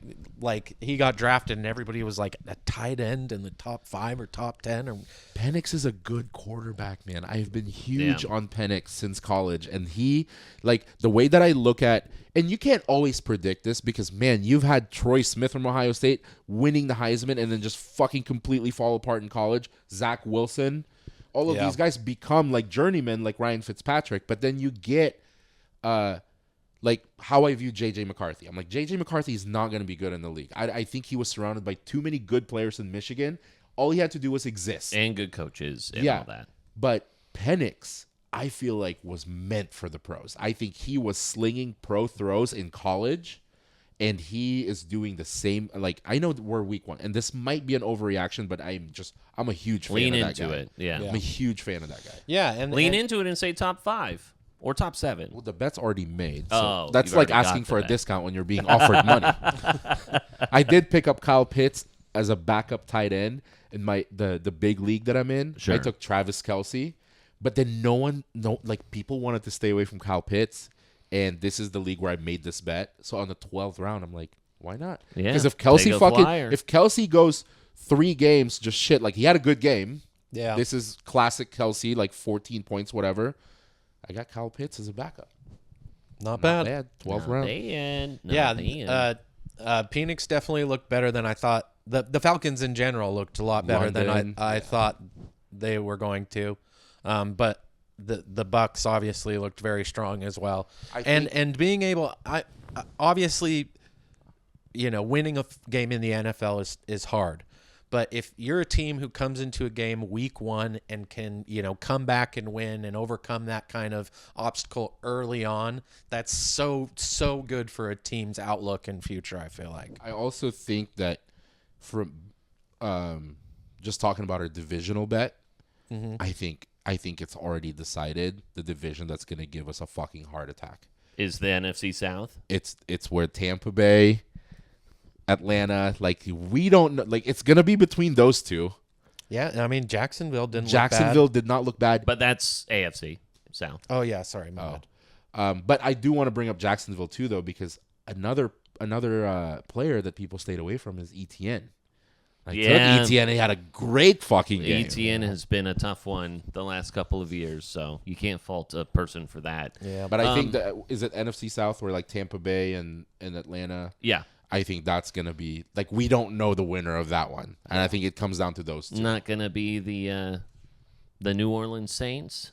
he got drafted and everybody was like a tight end in the top 5 or top 10 or Penix is a good quarterback, man. I've been huge Yeah. on Penix since college, and he, like, the way that I look at, and you can't always predict this because, man, you've had Troy Smith from Ohio State winning the Heisman and then just fucking completely fall apart in college. Zach Wilson, all of these guys become like journeymen, like Ryan Fitzpatrick, but then you get, like, how I view J.J. McCarthy. I'm like, J.J. McCarthy is not going to be good in the league. I think he was surrounded by too many good players in Michigan. All he had to do was exist. And good coaches and all that. But Penix, I feel like, was meant for the pros. I think he was slinging pro throws in college, and he is doing the same. Like, I know we're week 1, and this might be an overreaction, but I'm a huge fan Lean of that into guy. it. Yeah. I'm a huge fan of that guy. yeah, and Lean into it and say top 5 or top 7. Well, the bet's already made. So Oh, that's you've like already asking got for the a bet. discount when you're being offered money. I did pick up Kyle Pitts as a backup tight end in the big league that I'm in. Sure. I took Travis Kelce, but then people wanted to stay away from Kyle Pitts, and this is the league where I made this bet. So on the 12th round, I'm like, why not? Yeah, Because if take a flyer. if Kelce goes 3 games, just shit, like he had a good game. Yeah. This is classic Kelce, like 14 points, whatever. I got Kyle Pitts as a backup. Not Not bad. bad. 12th round. Yeah, Penix definitely looked better than I thought. The Falcons in general looked a lot better London, than I thought they were going to. But the Bucks obviously looked very strong as well. And being able, obviously, winning a game in the NFL is hard. But if you're a team who comes into a game week 1 and can, come back and win and overcome that kind of obstacle early on, that's so good for a team's outlook and future, I feel like. I also think that from just talking about our divisional bet, I think it's already decided the division that's going to give us a fucking heart attack. Is the NFC South? It's where Tampa Bay, Atlanta, we don't know, it's going to be between those two. Yeah, I mean, Jacksonville didn't Jacksonville look bad. did not look bad. But that's AFC South. Oh, yeah, sorry, my bad. But I do want to bring up Jacksonville too, though, because another player that people stayed away from is ETN. Took ETN. He had a great fucking game. ETN has been a tough one the last couple of years, so you can't fault a person for that. Yeah, But I think that is it NFC South where Tampa Bay and Atlanta. Yeah. I think that's gonna be we don't know the winner of that one, and I think it comes down to those two. Not gonna be the New Orleans Saints.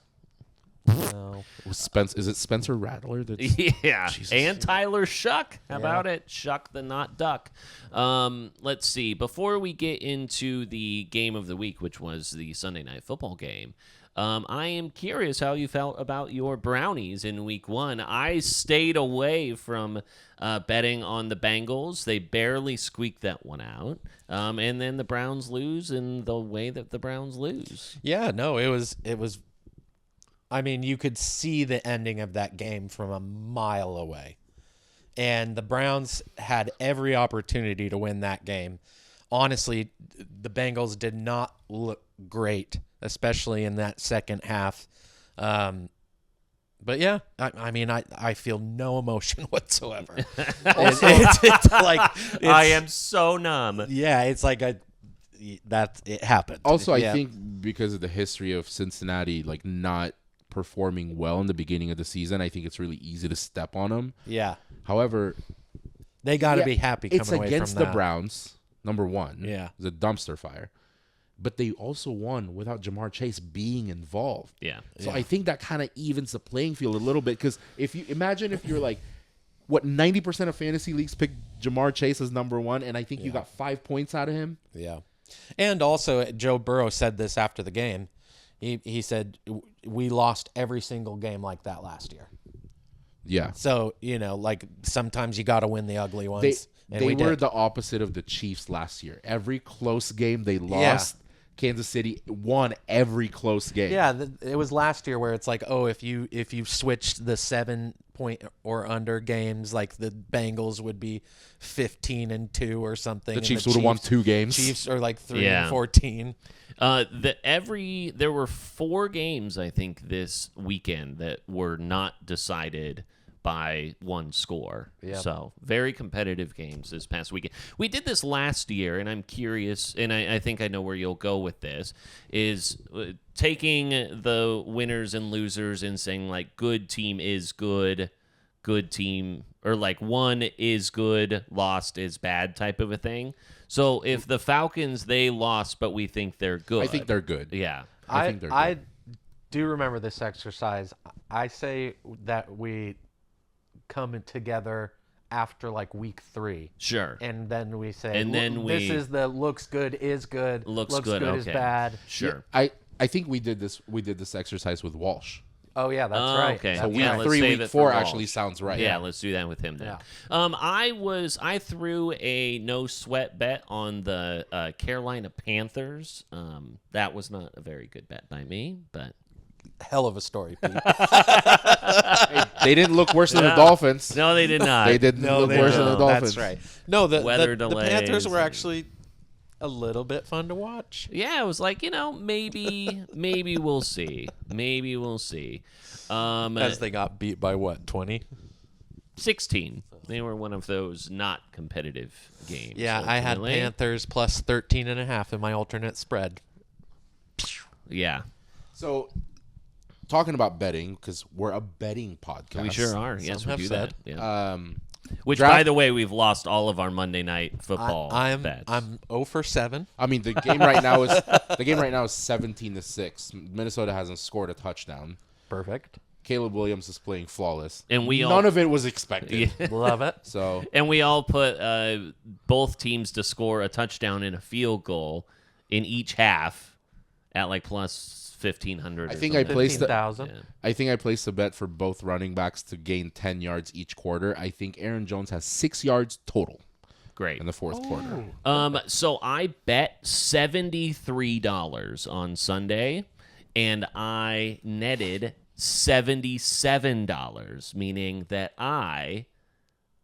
No. Is it Spencer Rattler? Yeah, Jesus. and Tyler Shuck. How about it? Shuck the not duck. Let's see. Before we get into the game of the week, which was the Sunday Night Football game, I am curious how you felt about your Brownies in week 1. I stayed away from betting on the Bengals. They barely squeaked that one out. And then the Browns lose in the way that the Browns lose. Yeah, no, it was. I mean, you could see the ending of that game from a mile away. And the Browns had every opportunity to win that game. Honestly, the Bengals did not look great, especially in that second half. But yeah, I feel no emotion whatsoever. it's I am so numb. Yeah, it's like it happened. Also, I think because of the history of Cincinnati, not performing well in the beginning of the season, I think it's really easy to step on them. Yeah. However, they got to be happy coming away from that. It's against the Browns, number 1. Yeah. It's a dumpster fire. But they also won without Jamar Chase being involved. Yeah. So I think that kind of evens the playing field a little bit, because if you're 90% of fantasy leagues pick Jamar Chase as number 1, and I think you got 5 points out of him. Yeah. And also, Joe Burrow said this after the game. He said, we lost every single game like that last year. Yeah. So, sometimes you got to win the ugly ones. They were the opposite of the Chiefs last year. Every close game they lost, Kansas City won every close game. Yeah, it was last year where it's if you switched the 7-point or under games, the Bengals would be 15-2 or something. The Chiefs would have won 2 games. Chiefs are 3-14. There were 4 games, I think, this weekend that were not decided by one score. Yeah. So very competitive games this past weekend. We did this last year, and I'm curious, and I think I know where you'll go with this, is taking the winners and losers and saying, good team is good team, or 1 is good, lost is bad type of a thing. So if the Falcons, they lost, but we think they're good. I think they're good. Yeah. I think they're good. I do remember this exercise. I say that we come together after like week 3. Sure. And then we say, and then this is the looks good is good, looks good is okay. bad. Sure. I think we did this exercise with Walsh. Oh yeah, that's right. Okay. So That's week right. let's 3, save week it for 4 Walsh. actually sounds right. Yeah, let's do that with him then. Yeah. I threw a no sweat bet on the Carolina Panthers. That was not a very good bet by me, but hell of a story, Pete. They didn't look worse than the Dolphins. No, they did not. They didn't look worse than the Dolphins. That's right. No, the Weather the Panthers were delays. actually a little bit fun to watch. Yeah, it was like, maybe we'll see. Maybe we'll see. As they got beat by what, 20? 16. They were one of those not competitive games. Yeah, I had ultimately. Panthers plus 13.5 in my alternate spread. Yeah, So, talking about betting, because we're a betting podcast. we sure are. Yes, we have do said. that. Yeah. Which, draft- by the way, we've lost all of our Monday night football bets. I'm 0 for 7. I mean, the game right now is 17-6. Minnesota hasn't scored a touchdown. Perfect. Caleb Williams is playing flawless. And we none all- of it was expected. Love it. So And we all put both teams to score a touchdown and a field goal in each half at like plus 1,500. I think I placed 15,000. I think I placed a bet for both running backs to gain 10 yards each quarter. I think Aaron Jones has 6 yards total Great. in the fourth quarter. So I bet $73 on Sunday, and I netted $77, meaning that I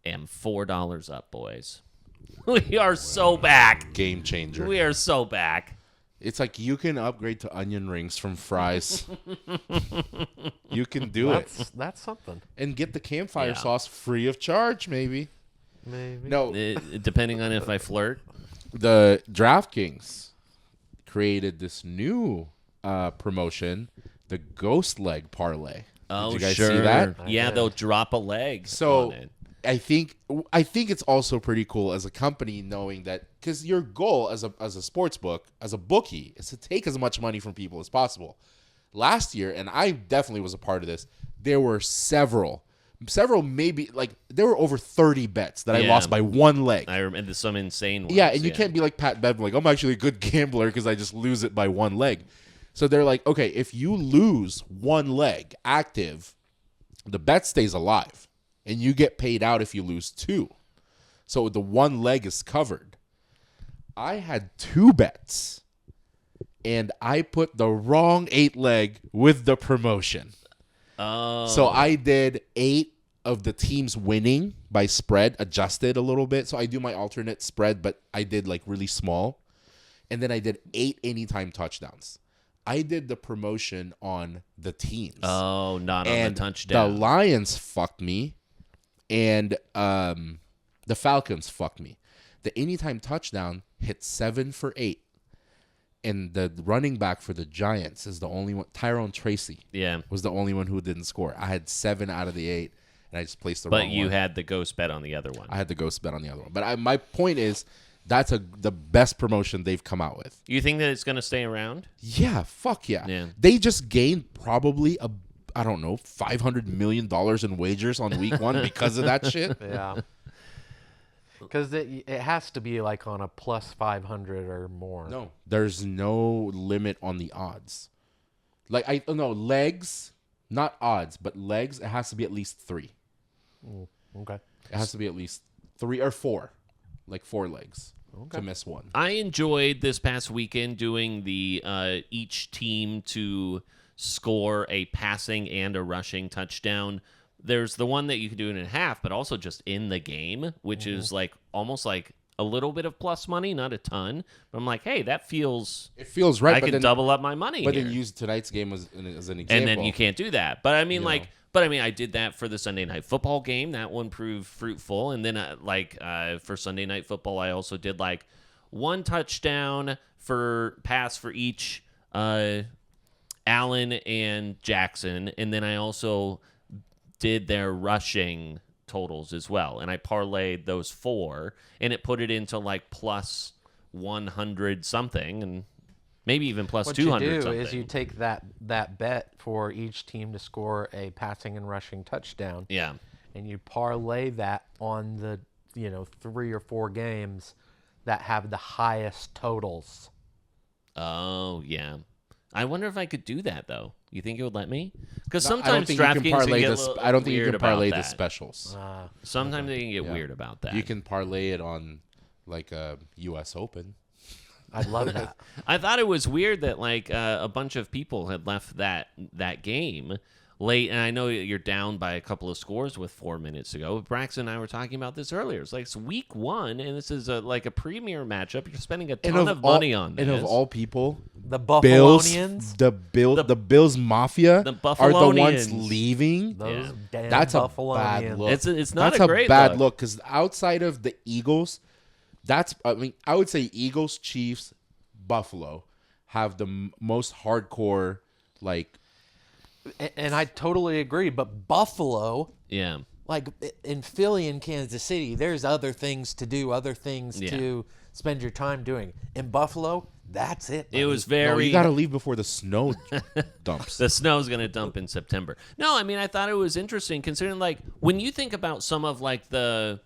am $4 up, boys. We are so back. Game changer. We are so back. It's like you can upgrade to onion rings from Fry's. You can do it. That's something. And get the campfire Yeah. sauce free of charge, maybe. Maybe. No, Depending on if I flirt. the DraftKings created this new promotion, the Ghost Leg Parlay. Oh, Did you guys sure. see that? Yeah, they'll drop a leg So on it. I think it's also pretty cool as a company knowing that, because your goal as a sports book, as a bookie, is to take as much money from people as possible. Last year, and I definitely was a part of this, there were several maybe, like, there were over 30 bets that I Yeah. lost by one leg. I remember some insane ones. Yeah, and you can't be like Pat Bevan, like, I'm actually a good gambler because I just lose it by one leg. So they're like, okay, if you lose one leg active, the bet stays alive, and you get paid out if you lose two. So the one leg is covered. I had 2 bets, and I put the wrong 8 leg with the promotion. Oh. So I did 8 of the teams winning by spread, adjusted a little bit. So I do my alternate spread, but I did like really small. And then I did 8 anytime touchdowns. I did the promotion on the teams. Oh, not and on the touchdown. The Lions fucked me, and the Falcons fucked me. The anytime touchdown hit 7 for 8. And the running back for the Giants is the only one. Tyrone Tracy was the only one who didn't score. I had 7 out of the 8, and I just placed the wrong one. But you had the ghost bet on the other one. I had the ghost bet on the other one. But my point is, that's the best promotion they've come out with. You think that it's going to stay around? Yeah, fuck yeah. Yeah. They just gained probably I don't know, $500 million in wagers on week 1 because of that shit. Yeah. Because it has to be like on a plus 500 or more. No, there's no limit on the odds. Like, legs, not odds, but legs, it has to be at least 3. Okay. It has to be at least 3 or 4. Like 4 legs to miss one. I enjoyed this past weekend doing the each team to score a passing and a rushing touchdown. There's the one that you can do it in half, but also just in the game, which is like almost like a little bit of plus money, not a ton. But I'm like, hey, that feels. It feels right. I but can then, double up my money. But here. then use tonight's game as an example. And then you can't do that. But I mean, I did that for the Sunday Night Football game. That one proved fruitful. And then, for Sunday Night Football, I also did like 1 touchdown for pass for each Allen and Jackson. And then I also did their rushing totals as well. And I parlayed those 4, and it put it into like plus 100 something, and maybe even plus What 200 you do something. is you take that bet for each team to score a passing and rushing touchdown. Yeah. And you parlay that on the 3 or 4 games that have the highest totals. Oh, yeah. I wonder if I could do that, though. You think it would let me? Because I don't sometimes think you can DraftKings parlay can get this. a little I don't think you weird can parlay about the that. specials. Sometimes they can get weird about that. You can parlay it on like a U.S. Open. I'd love that. I thought it was weird that like a bunch of people had left that game late, and I know you're down by a couple of scores with 4 minutes to go. Braxton and I were talking about this earlier. It's like it's week 1, and this is like a premier matchup. You're spending a ton of money on this. And of all people, The Buffalonians. the Bills Mafia The are the ones Buffalonians. leaving. Those damn That's a Buffalonians. bad look. It's not That's a great bad look. because outside of the Eagles, I would say Eagles, Chiefs, Buffalo have the most hardcore like. And I totally agree. But Buffalo, Yeah. like in Philly and Kansas City, there's other things to do, other things to spend your time doing. In Buffalo, that's it. It was No, very. you got to leave before the snow dumps. The snow's going to dump in September. No, I mean, I thought it was interesting considering, like, when you think about some of, like, the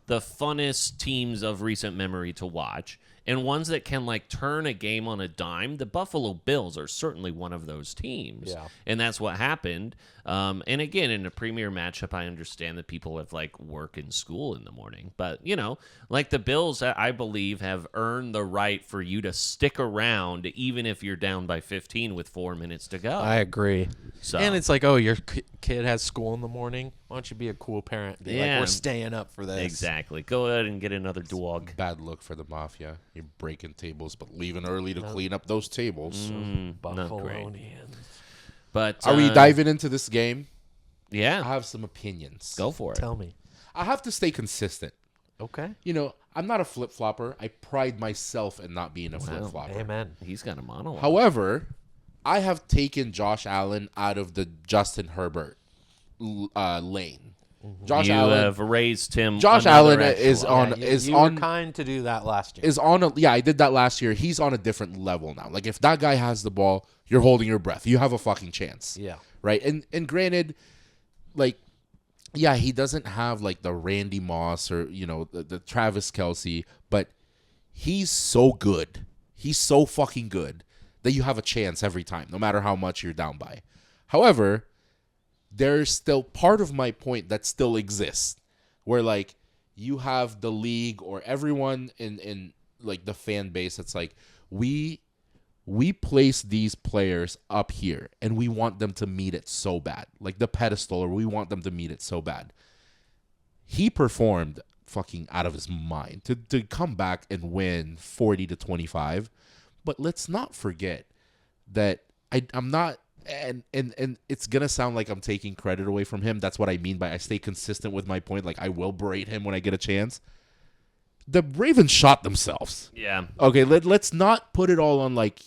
funnest teams of recent memory to watch and ones that can, like, turn a game on a dime, the Buffalo Bills are certainly one of those teams. Yeah. And that's what happened. And, again, in a premier matchup, I understand that people have, like, work and school in the morning. But, you know, like the Bills, I believe, have earned the right for you to stick around even if you're down by 15 with 4 minutes to go. I agree. So. And it's like, oh, your kid has school in the morning. Why don't you be a cool parent? Be Yeah. like, we're staying up for this. Exactly. Go ahead and get another dog. Bad look for the Mafia. You're breaking tables, but leaving early to clean up those tables. Not great. Buffalonians. But Are we diving into this game? I Yeah. have some opinions. Go for it. Tell me. I have to stay consistent. Okay. You know, I'm not a flip-flopper. I pride myself in not being a flip-flopper. Amen. He's got a monologue. However, I have taken Josh Allen out of the Justin Herbert lane. Josh you Allen have raised him. Josh another Allen is echelon. on you, is you on were kind to do that last year. is on a, yeah, I did that last year. He's on a different level now. Like if that guy has the ball, you're holding your breath. You have a fucking chance. Yeah. Right? And granted, like yeah, he doesn't have like the Randy Moss or, you know, the Travis Kelce, but he's so good. He's so fucking good that you have a chance every time, no matter how much you're down by. However, there's still part of my point that still exists where like you have the league or everyone in like the fan base that's like we place these players up here and we want them to meet it so bad, like the pedestal, or we want them to meet it so bad. He performed fucking out of his mind to come back and win 40-25, but let's not forget that I'm not. And it's going to sound like I'm taking credit away from him. That's what I mean by I stay consistent with my point. Like, I will berate him when I get a chance. The Ravens shot themselves. Yeah. Okay, let's not put it all on, like,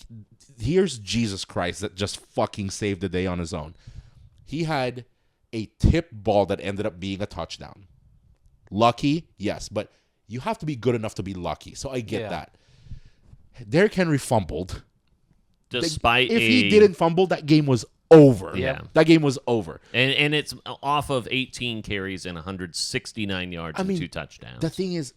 here's Jesus Christ that just fucking saved the day on his own. He had a tip ball that ended up being a touchdown. Lucky, yes, but you have to be good enough to be lucky. So I get that. Derrick Henry fumbled. Despite if he didn't fumble, that game was over. Yeah. That game was over. And it's off of 18 carries and 169 yards and 2 touchdowns. The thing is,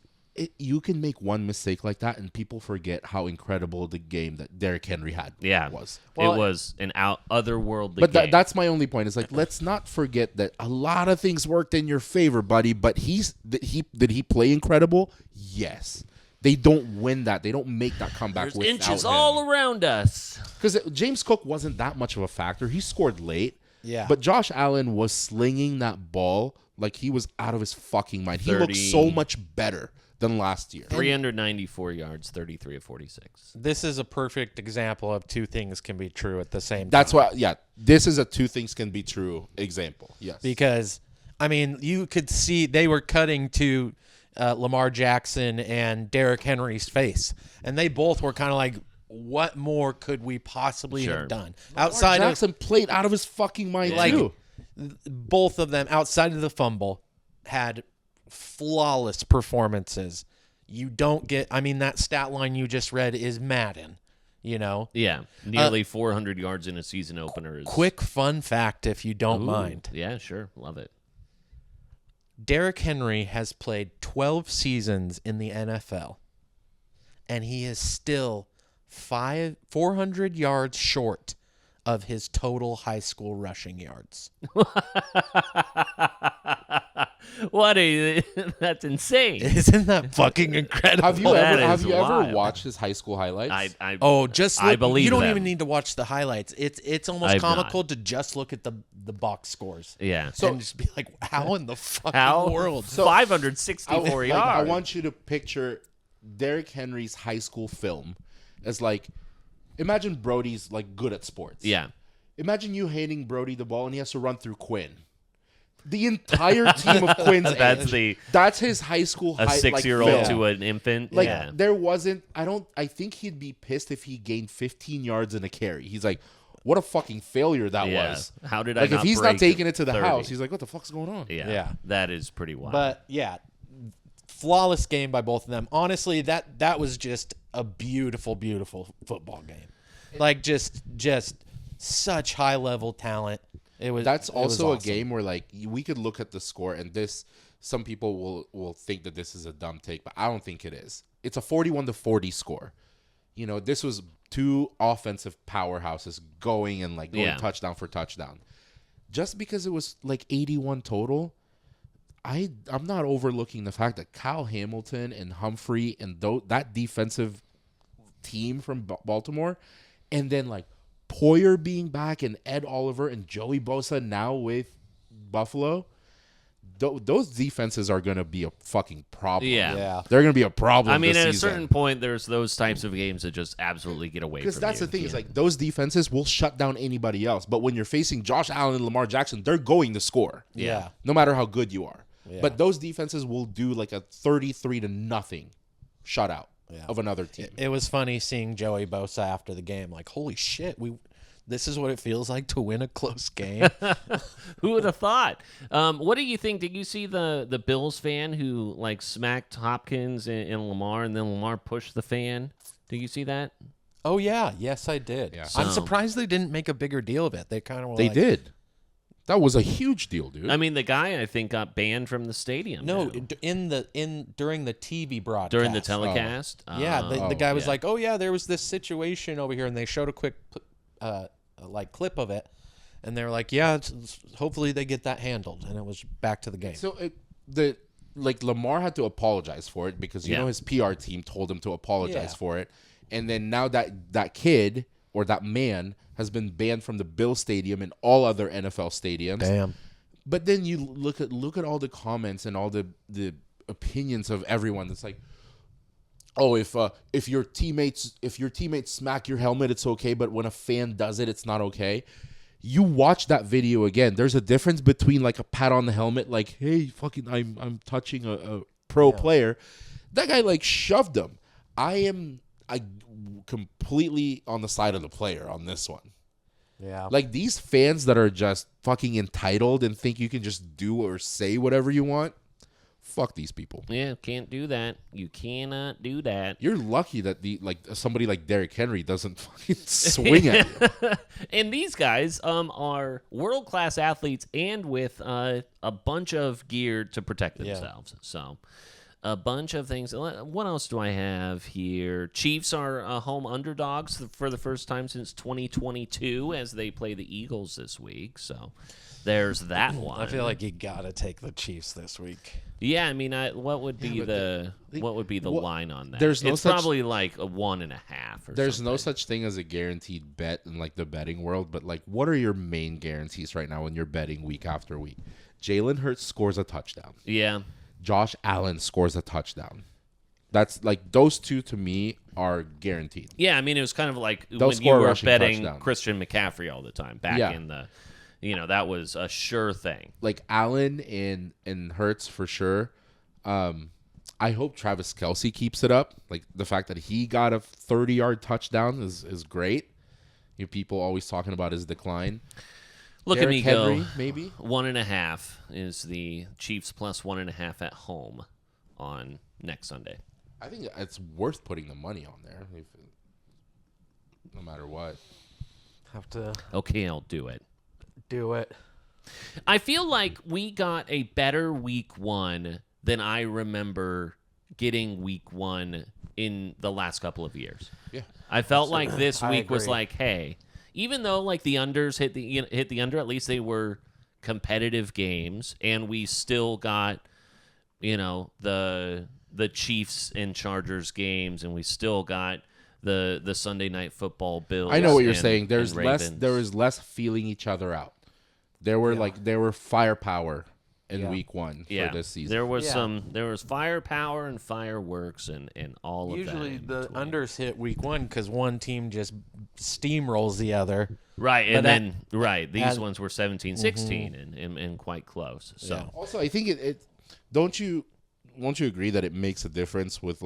you can make one mistake like that, and people forget how incredible the game that Derrick Henry had was. Well, it was an otherworldly But game. that's my only point. It's like, let's not forget that a lot of things worked in your favor, buddy. But did he play incredible? Yes. They don't win that. They don't make that comeback There's without inches him. all around us. Because James Cook wasn't that much of a factor. He scored late. Yeah. But Josh Allen was slinging that ball like he was out of his fucking mind. He looked so much better than last year. 394 yards, 33 of 46. This is a perfect example of two things can be true at the same time. That's why, yeah, this is a two things can be true example. Yes. Because, I mean, you could see they were cutting to Lamar Jackson and Derrick Henry's face, and they both were kind of like, what more could we possibly have done? Lamar Jackson played out of his fucking mind too. Both of them, outside of the fumble, had flawless performances. You don't get, I mean, that stat line you just read is Madden, you know? Yeah, nearly 400 yards in a season opener. Quick fun fact, if you don't mind. Yeah, sure. Love it. Derrick Henry has played 12 seasons in the NFL, and he is still 400 yards short of his total high school rushing yards. That's insane. Isn't that fucking incredible? Have you ever wild. watched his high school highlights? I You believe don't them. even need to watch the highlights. It's almost I've comical to just look at the box scores. Yeah. And just be like, how in the fucking world? 564 yards. I want you to picture Derrick Henry's high school film as like, imagine Brody's like good at sports. Yeah. Imagine you handing Brody the ball and he has to run through Quinn. The entire team of Quinn's that's his high school a 6-year-old to an infant. Like there wasn't I think he'd be pissed if he gained 15 yards in a carry. He's like, what a fucking failure that was. How did I like not if he's break not taking it to the 30? house, he's like, what the fuck's going on? Yeah. That is pretty wild. But yeah, flawless game by both of them. Honestly, that was just a beautiful, beautiful football game. Like just such high level talent. That's also awesome. a game where like we could look at the score and some people will think that this is a dumb take, but I don't think it is. It's a 41-40 score. You know, this was two offensive powerhouses going touchdown for touchdown. Just because it was like 81 total, I'm not overlooking the fact that Kyle Hamilton and Humphrey and that defensive team from Baltimore, and then like Poyer being back and Ed Oliver and Joey Bosa now with Buffalo, those defenses are going to be a fucking problem. Yeah. They're going to be a problem. I mean, this at a season. certain point, there's those types of games that just absolutely get away from you. Because that's the thing is like those defenses will shut down anybody else. But when you're facing Josh Allen and Lamar Jackson, they're going to score. Yeah. No matter how good you are. Yeah. But those defenses will do like a 33-0 shutout of another team. It was funny seeing Joey Bosa after the game. Like, holy shit, this is what it feels like to win a close game. Who would have thought? What do you think? Did you see the Bills fan who like smacked Hopkins and Lamar, and then Lamar pushed the fan? Did you see that? Oh yeah, yes I did. Yeah. I'm surprised they didn't make a bigger deal of it. They kind of were They like, did. That was a huge deal, dude. I mean, the guy I think got banned from the stadium. No, now. during the TV broadcast. During the telecast. Yeah, the guy was yeah. like, "Oh yeah, there was this situation over here," and they showed a quick clip of it, and they were like, "Yeah, hopefully they get that handled," and it was back to the game. So Lamar had to apologize for it because you know his PR team told him to apologize for it, and then now that kid or that man has been banned from the Bill Stadium and all other NFL stadiums. Damn. But then you look at all the comments and all the opinions of everyone. That's like, oh, if your teammates smack your helmet, it's okay, but when a fan does it, it's not okay. You watch that video again. There's a difference between like a pat on the helmet, like, hey, fucking, I'm touching a pro player. That guy like shoved him. I completely on the side of the player on this one. Yeah. Like these fans that are just fucking entitled and think you can just do or say whatever you want. Fuck these people. Yeah, can't do that. You cannot do that. You're lucky that somebody like Derrick Henry doesn't fucking swing at you. And these guys are world-class athletes and with a bunch of gear to protect themselves. So a bunch of things. What else do I have here? Chiefs are home underdogs for the first time since 2022 as they play the Eagles this week. So there's that one. I feel like you gotta take the Chiefs this week. Yeah, I mean, what would be the line on that? There's no it's probably like a 1.5. There's something. no such thing as a guaranteed bet in like the betting world, but like, what are your main guarantees right now when you're betting week after week? Jalen Hurts scores a touchdown. Yeah. Josh Allen scores a touchdown. That's like those two to me are guaranteed. Yeah, I mean, it was kind of like They'll when you score a were rushing betting touchdown. Christian McCaffrey all the time back in the. That was a sure thing. Like Allen and Hurts for sure. I hope Travis Kelce keeps it up. Like the fact that he got a 30-yard touchdown is great. People always talking about his decline. Look Derrick at me Henry, go. maybe 1.5 is the Chiefs plus 1.5 at home on next Sunday. I think it's worth putting the money on there, no matter what. Have to Okay, I'll do it. do it. I feel like we got a better week one than I remember getting week one in the last couple of years. Yeah. I felt like this I week was agree. like, hey, even though like the unders hit the under, at least they were competitive games, and we still got, the Chiefs and Chargers games, and we still got the Sunday Night Football Bills. I know what you're and, saying. There and was less feeling each other out. There were firepower in week 1 for this season. There was firepower and fireworks and all Usually of that. Usually the unders hit week 1 because one team just steamrolls the other. Right, and these ones were 17-16 and quite close. So Also, I think won't you agree that it makes a difference with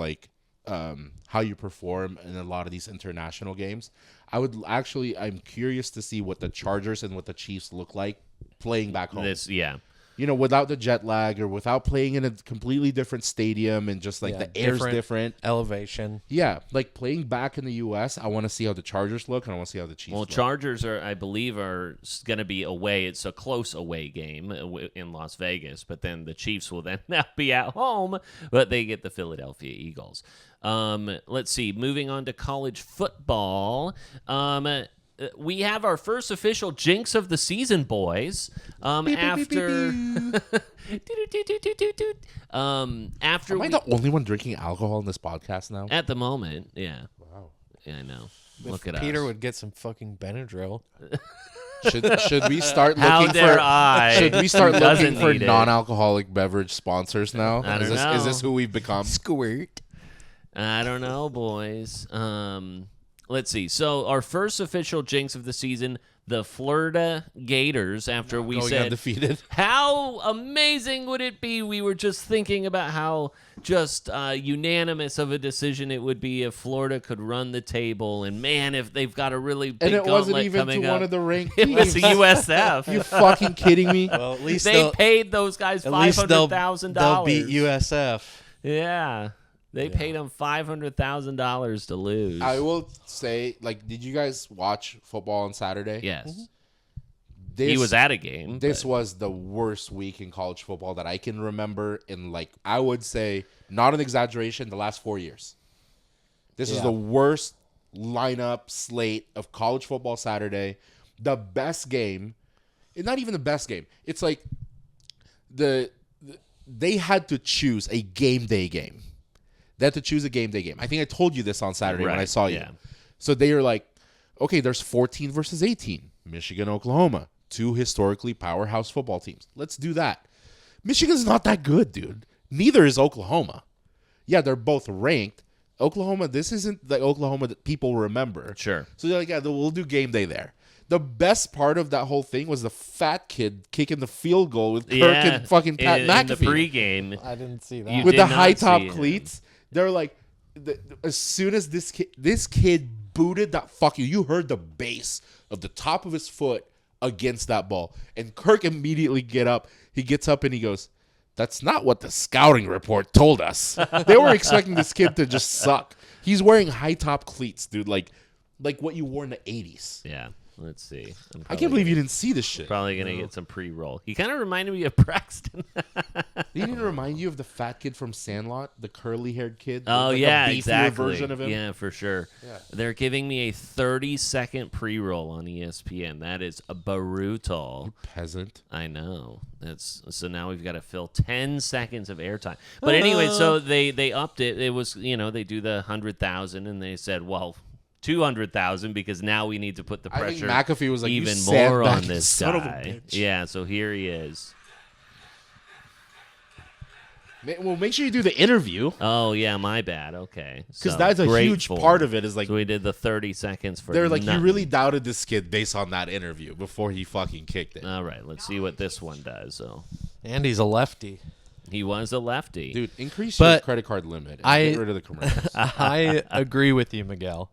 how you perform in a lot of these international games? I'm curious to see what the Chargers and what the Chiefs look like playing back home. Without the jet lag or without playing in a completely different stadium and just the air's different. Elevation. Yeah, playing back in the U.S., I want to see how the Chargers look and I want to see how the Chiefs look. Chargers I believe, are going to be away. It's a close away game in Las Vegas, but then the Chiefs will then now be at home, but they get the Philadelphia Eagles. Let's see. Moving on to college football. We have our first official jinx of the season, boys. After Am I the only one drinking alcohol in this podcast now? At the moment, yeah. Wow. Yeah, I know. If Look at Peter us. would get some fucking Benadryl. Should we start How looking dare for? I? Should we start Who looking doesn't for need it? non-alcoholic beverage sponsors now? I don't Is know. this who we've become? Squirt. I don't know, boys. Let's see. So our first official jinx of the season, the Florida Gators, after we Going said, undefeated. how amazing would it be? We were just thinking about how just unanimous of a decision it would be if Florida could run the table. And, man, if they've got a really big And it wasn't gauntlet even coming to up. one of the ranked It was teams. the USF. You fucking kidding me? Well, at least They paid those guys $500,000. They'll beat USF. Yeah. They paid them $500,000 to lose. I will say, did you guys watch football on Saturday? Yes. He was at a game. This was the worst week in college football that I can remember in, I would say, not an exaggeration, the last 4 years. This is the worst lineup slate of college football Saturday. The best game, not even the best game. It's they had to choose a game day game. They had to choose a game day game. I think I told you this on Saturday when I saw you. Yeah. So they are okay, there's 14 versus 18. Michigan, Oklahoma. 2 historically powerhouse football teams. Let's do that. Michigan's not that good, dude. Neither is Oklahoma. Yeah, they're both ranked. Oklahoma, this isn't the Oklahoma that people remember. Sure. So they're we'll do game day there. The best part of that whole thing was the fat kid kicking the field goal with Kirk and fucking Pat McAfee. In the pregame. I didn't see that. You With did the not high top see him. cleats. They're as soon as this kid booted that you heard the bass of the top of his foot against that ball. And Kirk immediately he gets up and he goes, "That's not what the scouting report told us." They were expecting this kid to just suck. He's wearing high top cleats, dude, like what you wore in the 80s. Yeah. Let's see. I can't believe you didn't see this shit. Probably going to get some pre-roll. He kind of reminded me of Braxton. He didn't remind you of the fat kid from Sandlot, the curly-haired kid? Oh, a yeah, beefier exactly. version of him? Yeah, for sure. Yeah. They're giving me a 30-second pre-roll on ESPN. That is brutal. Peasant. I know. So now we've got to fill 10 seconds of airtime. But anyway, so they upped it. It was, they do the 100,000, and they said, well, 200,000 because now we need to put the pressure I think McAfee was even you more on sandbagging this son of a guy. bitch. Yeah, so here he is. Well, make sure you do the interview. Oh, yeah, my bad. Okay. Because So, that's a great huge form. part of it is So we did the 30 seconds for they're nothing. you really doubted this kid based on that interview before he fucking kicked it. All right, let's see what this one does. So And he's a lefty. he was a lefty. Dude, increase your But credit card limit and I- get rid of the commercials. I agree with you, Miguel.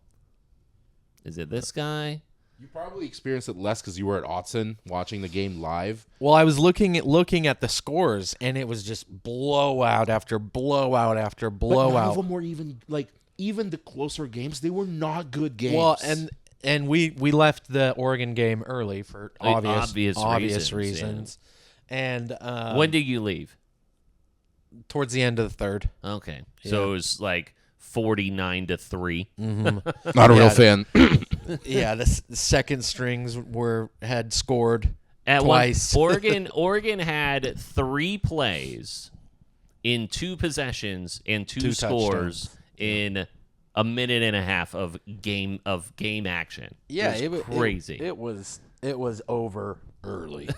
Is it this guy? You probably experienced it less because you were at Autzen watching the game live. Well, I was looking at the scores, and it was just blowout after blowout after But none of blowout. them were even the closer games. They were not good games. Well, and we left the Oregon game early for Obvious obvious reasons, reasons. And when did you leave? towards the end of the third. Okay, so it was 49-3. not a real fan. Yeah, the second strings had scored, twice. Oregon had 3 plays in 2 possessions and 2 scores in a minute and a half of game action. Yeah, it was crazy. It was over early.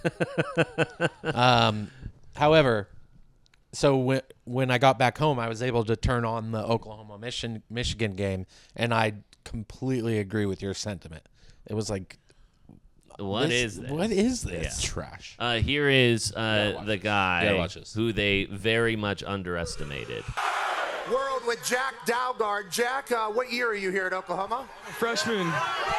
However, so when I got back home, I was able to turn on the Oklahoma-Michigan game, and I completely agree with your sentiment. It was like, what is this? What is this? Yeah. Trash. Here is the guy this. who they very much underestimated. World with Jack Dalgard. Jack, what year are you here at Oklahoma? Freshman.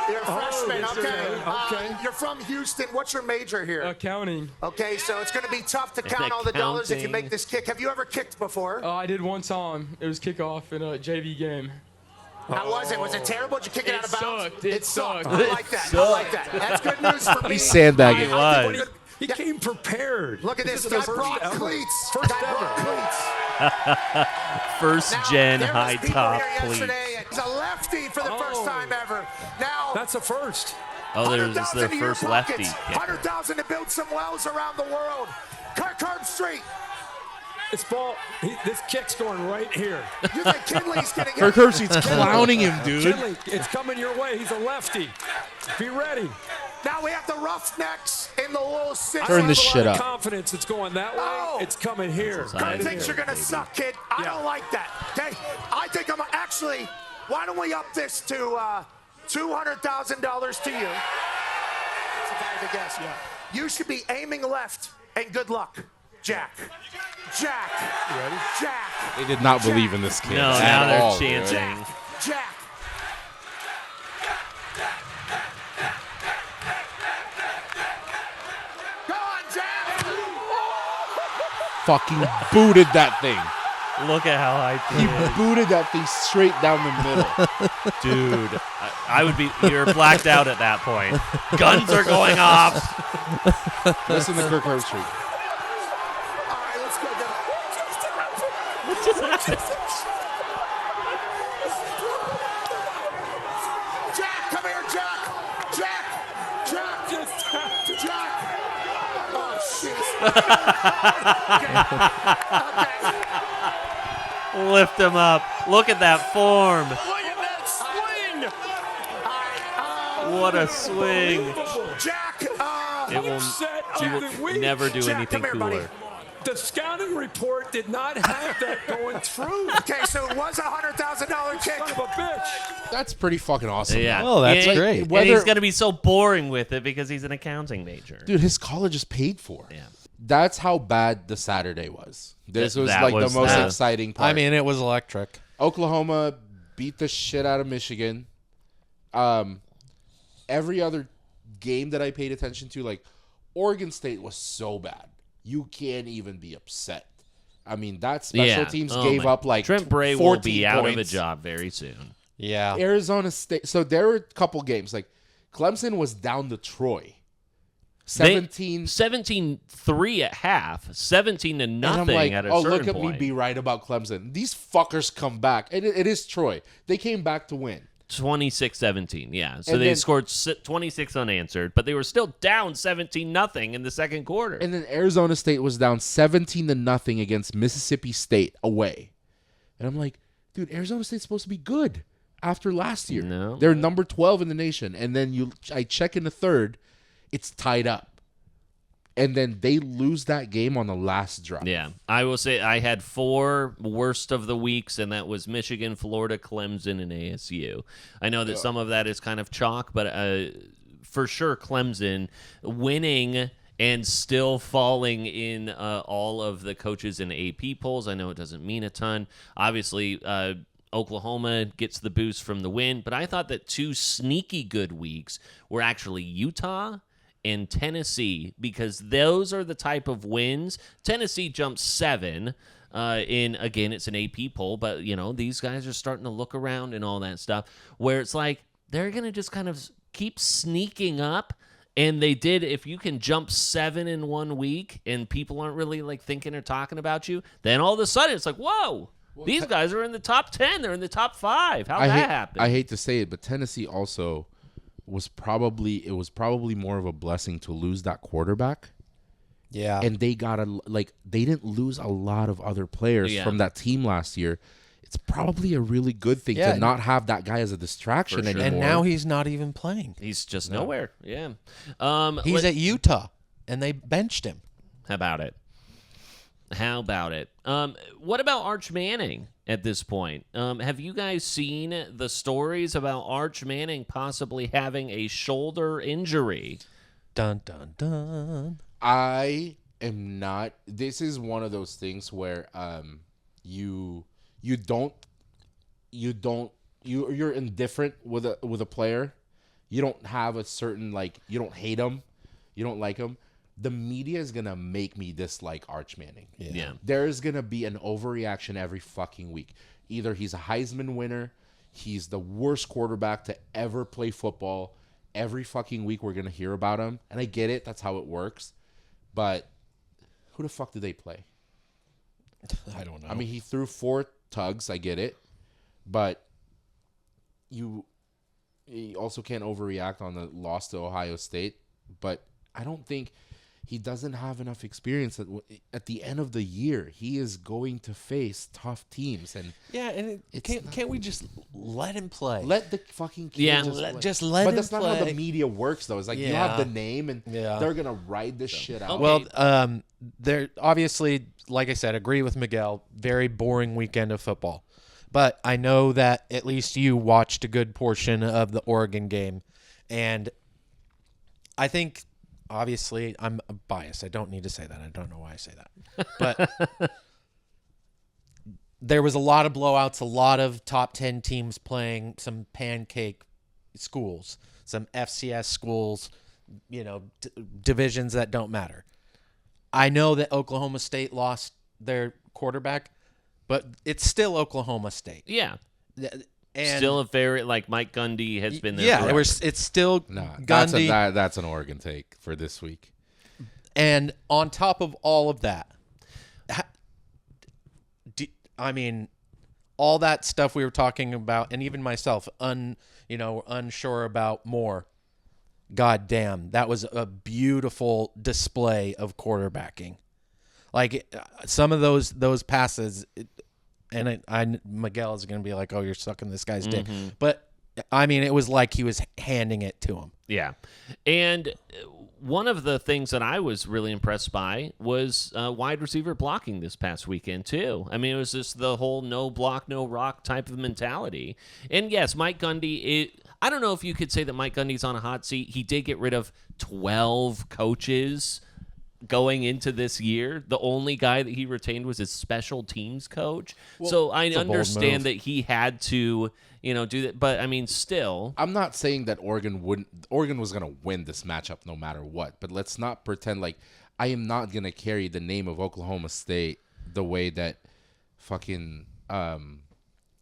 You're a freshman, okay. Okay. You're from Houston. What's your major here? Accounting. Okay, so it's going to be tough to count all the dollars if you make this kick. Have you ever kicked before? I did one time. It was kickoff in a JV game. How was it? Was it terrible? Did you kick it out of bounds? It sucked. I like that. I like that. That's good news for me. He's sandbagging. He came prepared. Look at this. Guy brought cleats. First First-gen high-top cleats. He's a lefty for the first time ever. Now that's a first. Oh, there's their first lefty. 100,000 to build some wells around the world. Kirk Street. It's ball. This kick's going right here. You think Kinley's getting it? Kirk Herbst's clowning him, dude. Kinley, it's coming your way. He's a lefty. Be ready. Now we have the Roughnecks in the low 6. Turn this shit up. Confidence. It's going that way. It's coming here. I think you're gonna suck, kid. I don't like that. Okay. I think I'm actually. Why don't we up this to $200,000 to you? That's if I had to guess. Yeah. You should be aiming left, and good luck, Jack. Jack. You ready? Jack. They did not believe in this kid. No, at now they're all, chanting. Jack. Go on, Jack. Fucking booted that thing. Look at how I He booted that thing straight down the middle. Dude, I would be. You're blacked out at that point. Guns are going off. Listen to Kirk Herbstreit. All right, let's go. Jack, come here, Jack. Jack. Oh, shit. Okay. Lift him up. Look at that form. Look at that swing. What a swing. Jack, He will never do anything cooler. The scouting report did not have that going through. Okay, so it was a $100,000 kick. Son of a bitch. That's pretty fucking awesome. Yeah. Oh, that's great. And he's going to be so boring with it because he's an accounting major. Dude, his college is paid for. Yeah. That's how bad the Saturday was. This was like the most exciting part. I mean, it was electric. Oklahoma beat the shit out of Michigan. Every other game that I paid attention to, like Oregon State was so bad. You can't even be upset. I mean, that special teams gave up like Trent Bray 14 will be out points. of a job very soon. Yeah. Arizona State. So there were a couple games. Like Clemson was down to Troy. 17-3 at half, 17-0 and I'm like, at a certain look at point. me be right about Clemson. These fuckers come back. And it is Troy. They came back to win. 26-17, yeah. So And they then- scored 26 unanswered, but they were still down 17-0 in the second quarter. And then Arizona State was down 17-0 against Mississippi State away. And I'm like, dude, Arizona State's supposed to be good after last year. No. They're number 12 in the nation. And then I check in the third, it's tied up. And then they lose that game on the last drive. Yeah, I will say I had 4 worst of the weeks, and that was Michigan, Florida, Clemson, and ASU. I know that some of that is kind of chalk, but for sure Clemson winning and still falling in all of the coaches and AP polls. I know it doesn't mean a ton. Obviously, Oklahoma gets the boost from the win, but I thought that 2 sneaky good weeks were actually Utah and Tennessee, because those are the type of wins. Tennessee jumped 7 again, it's an AP poll, but, these guys are starting to look around and all that stuff, where it's like they're going to just kind of keep sneaking up, and they did. If you can jump 7 in 1 week and people aren't really, like, thinking or talking about you, then all of a sudden it's like, whoa, these guys are in the top 10. They're in the top 5. How'd that happen? I hate to say it, but Tennessee also was probably more of a blessing to lose that quarterback. Yeah. And they they didn't lose a lot of other players from that team last year. It's probably a really good thing to not have that guy as a distraction anymore. And now he's not even playing. He's just nowhere. Yeah. He's at Utah, and they benched him. How about it? What about Arch Manning at this point? Have you guys seen the stories about Arch Manning possibly having a shoulder injury? Dun, dun, dun. I am not. This is one of those things where you're indifferent with a player. You don't have a certain you don't hate him, you don't like him. The media is gonna make me dislike Arch Manning. Yeah. There's gonna be an overreaction every fucking week. Either he's a Heisman winner, he's the worst quarterback to ever play football. Every fucking week we're gonna hear about him, and I get it. That's how it works. But who the fuck do they play? I don't know. I mean, he threw 4 tugs. I get it, but you also can't overreact on the loss to Ohio State. But I don't think he doesn't have enough experience. At the end of the year, he is going to face tough teams, and can't we just let him play? Let the fucking kid just let him play. But that's not how the media works, though. It's like you have the name, and they're gonna ride this shit out. Well, they're obviously, like I said, agree with Miguel. Very boring weekend of football, but I know that at least you watched a good portion of the Oregon game, and I think. Obviously, I'm biased. I don't need to say that. I don't know why I say that. But there was a lot of blowouts, a lot of top 10 teams playing, some pancake schools, some FCS schools, divisions that don't matter. I know that Oklahoma State lost their quarterback, but it's still Oklahoma State. Yeah. And still a very Mike Gundy has been there. Yeah, it's still Gundy. That's an Oregon take for this week. And on top of all of that, all that stuff we were talking about, and even myself, unsure about more. God damn, that was a beautiful display of quarterbacking. Some of those passes. And Miguel is going to be like, oh, you're sucking this guy's dick. But, it was like he was handing it to him. Yeah. And one of the things that I was really impressed by was wide receiver blocking this past weekend, too. It was just the whole no block, no rock type of mentality. And, yes, Mike Gundy, I don't know if you could say that Mike Gundy's on a hot seat. He did get rid of 12 coaches going into this year. The only guy that he retained was his special teams coach. Well, so I understand that he had to, do that. But still, I'm not saying that Oregon was going to win this matchup no matter what. But let's not pretend I am not going to carry the name of Oklahoma State the way that fucking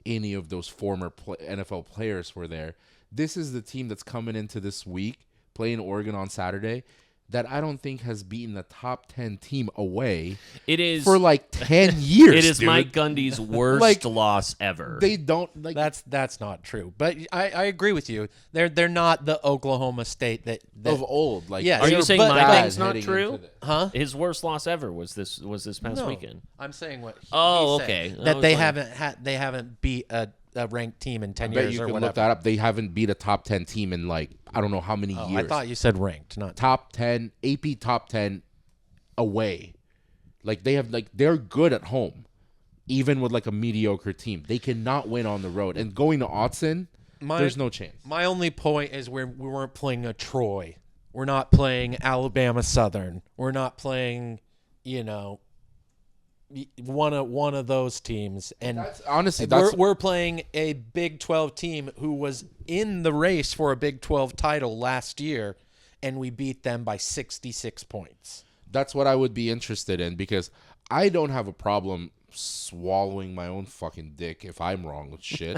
any of those former NFL players were there. This is the team that's coming into this week playing Oregon on Saturday. That I don't think has beaten the top 10 team away. It is for 10 years. It is dude. Mike Gundy's worst loss ever. They don't that's not true. But I agree with you. They're not the Oklahoma State that of old. Are you saying Mike Gundy's not true? Huh? His worst loss ever was this past weekend. I'm saying what. Okay. That they haven't beat a ranked team in 10 years or whatever. You can look that up. They haven't beat a top 10 team in I don't know how many years. I thought you said ranked, not top 10, AP top 10 away. They're good at home, even with a mediocre team. They cannot win on the road. And going to Autzen, there's no chance. My only point is we weren't playing a Troy. We're not playing Alabama Southern. We're not playing, one of those teams, and we're playing a Big 12 team who was in the race for a Big 12 title last year, and we beat them by 66 points. That's what I would be interested in, because I don't have a problem swallowing my own fucking dick if I'm wrong with shit.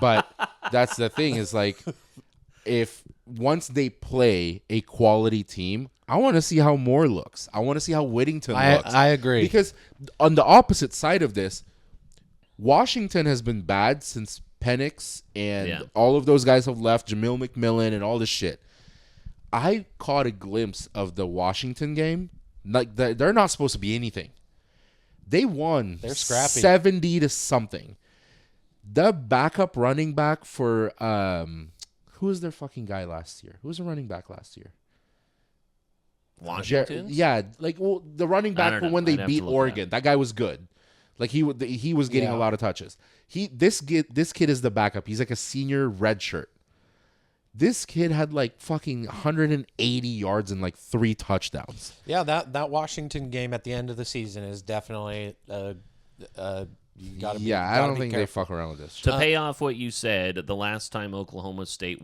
But that's the thing is if once they play a quality team, I want to see how Moore looks. I want to see how Whittington looks. I agree. Because on the opposite side of this, Washington has been bad since Penix and all of those guys have left, Jamil McMillan and all this shit. I caught a glimpse of the Washington game. Like they're not supposed to be anything. They won. They're scrappy. 70 to something. The backup running back for who was their fucking guy last year? Who was the running back last year? Washington? The running back when they beat Oregon. That guy was good. Like he was getting a lot of touches. This kid is the backup. He's like a senior redshirt. This kid had like fucking 180 yards and like 3 touchdowns. Yeah, that Washington game at the end of the season is definitely I don't think they fuck around with this. To pay off what you said, the last time Oklahoma State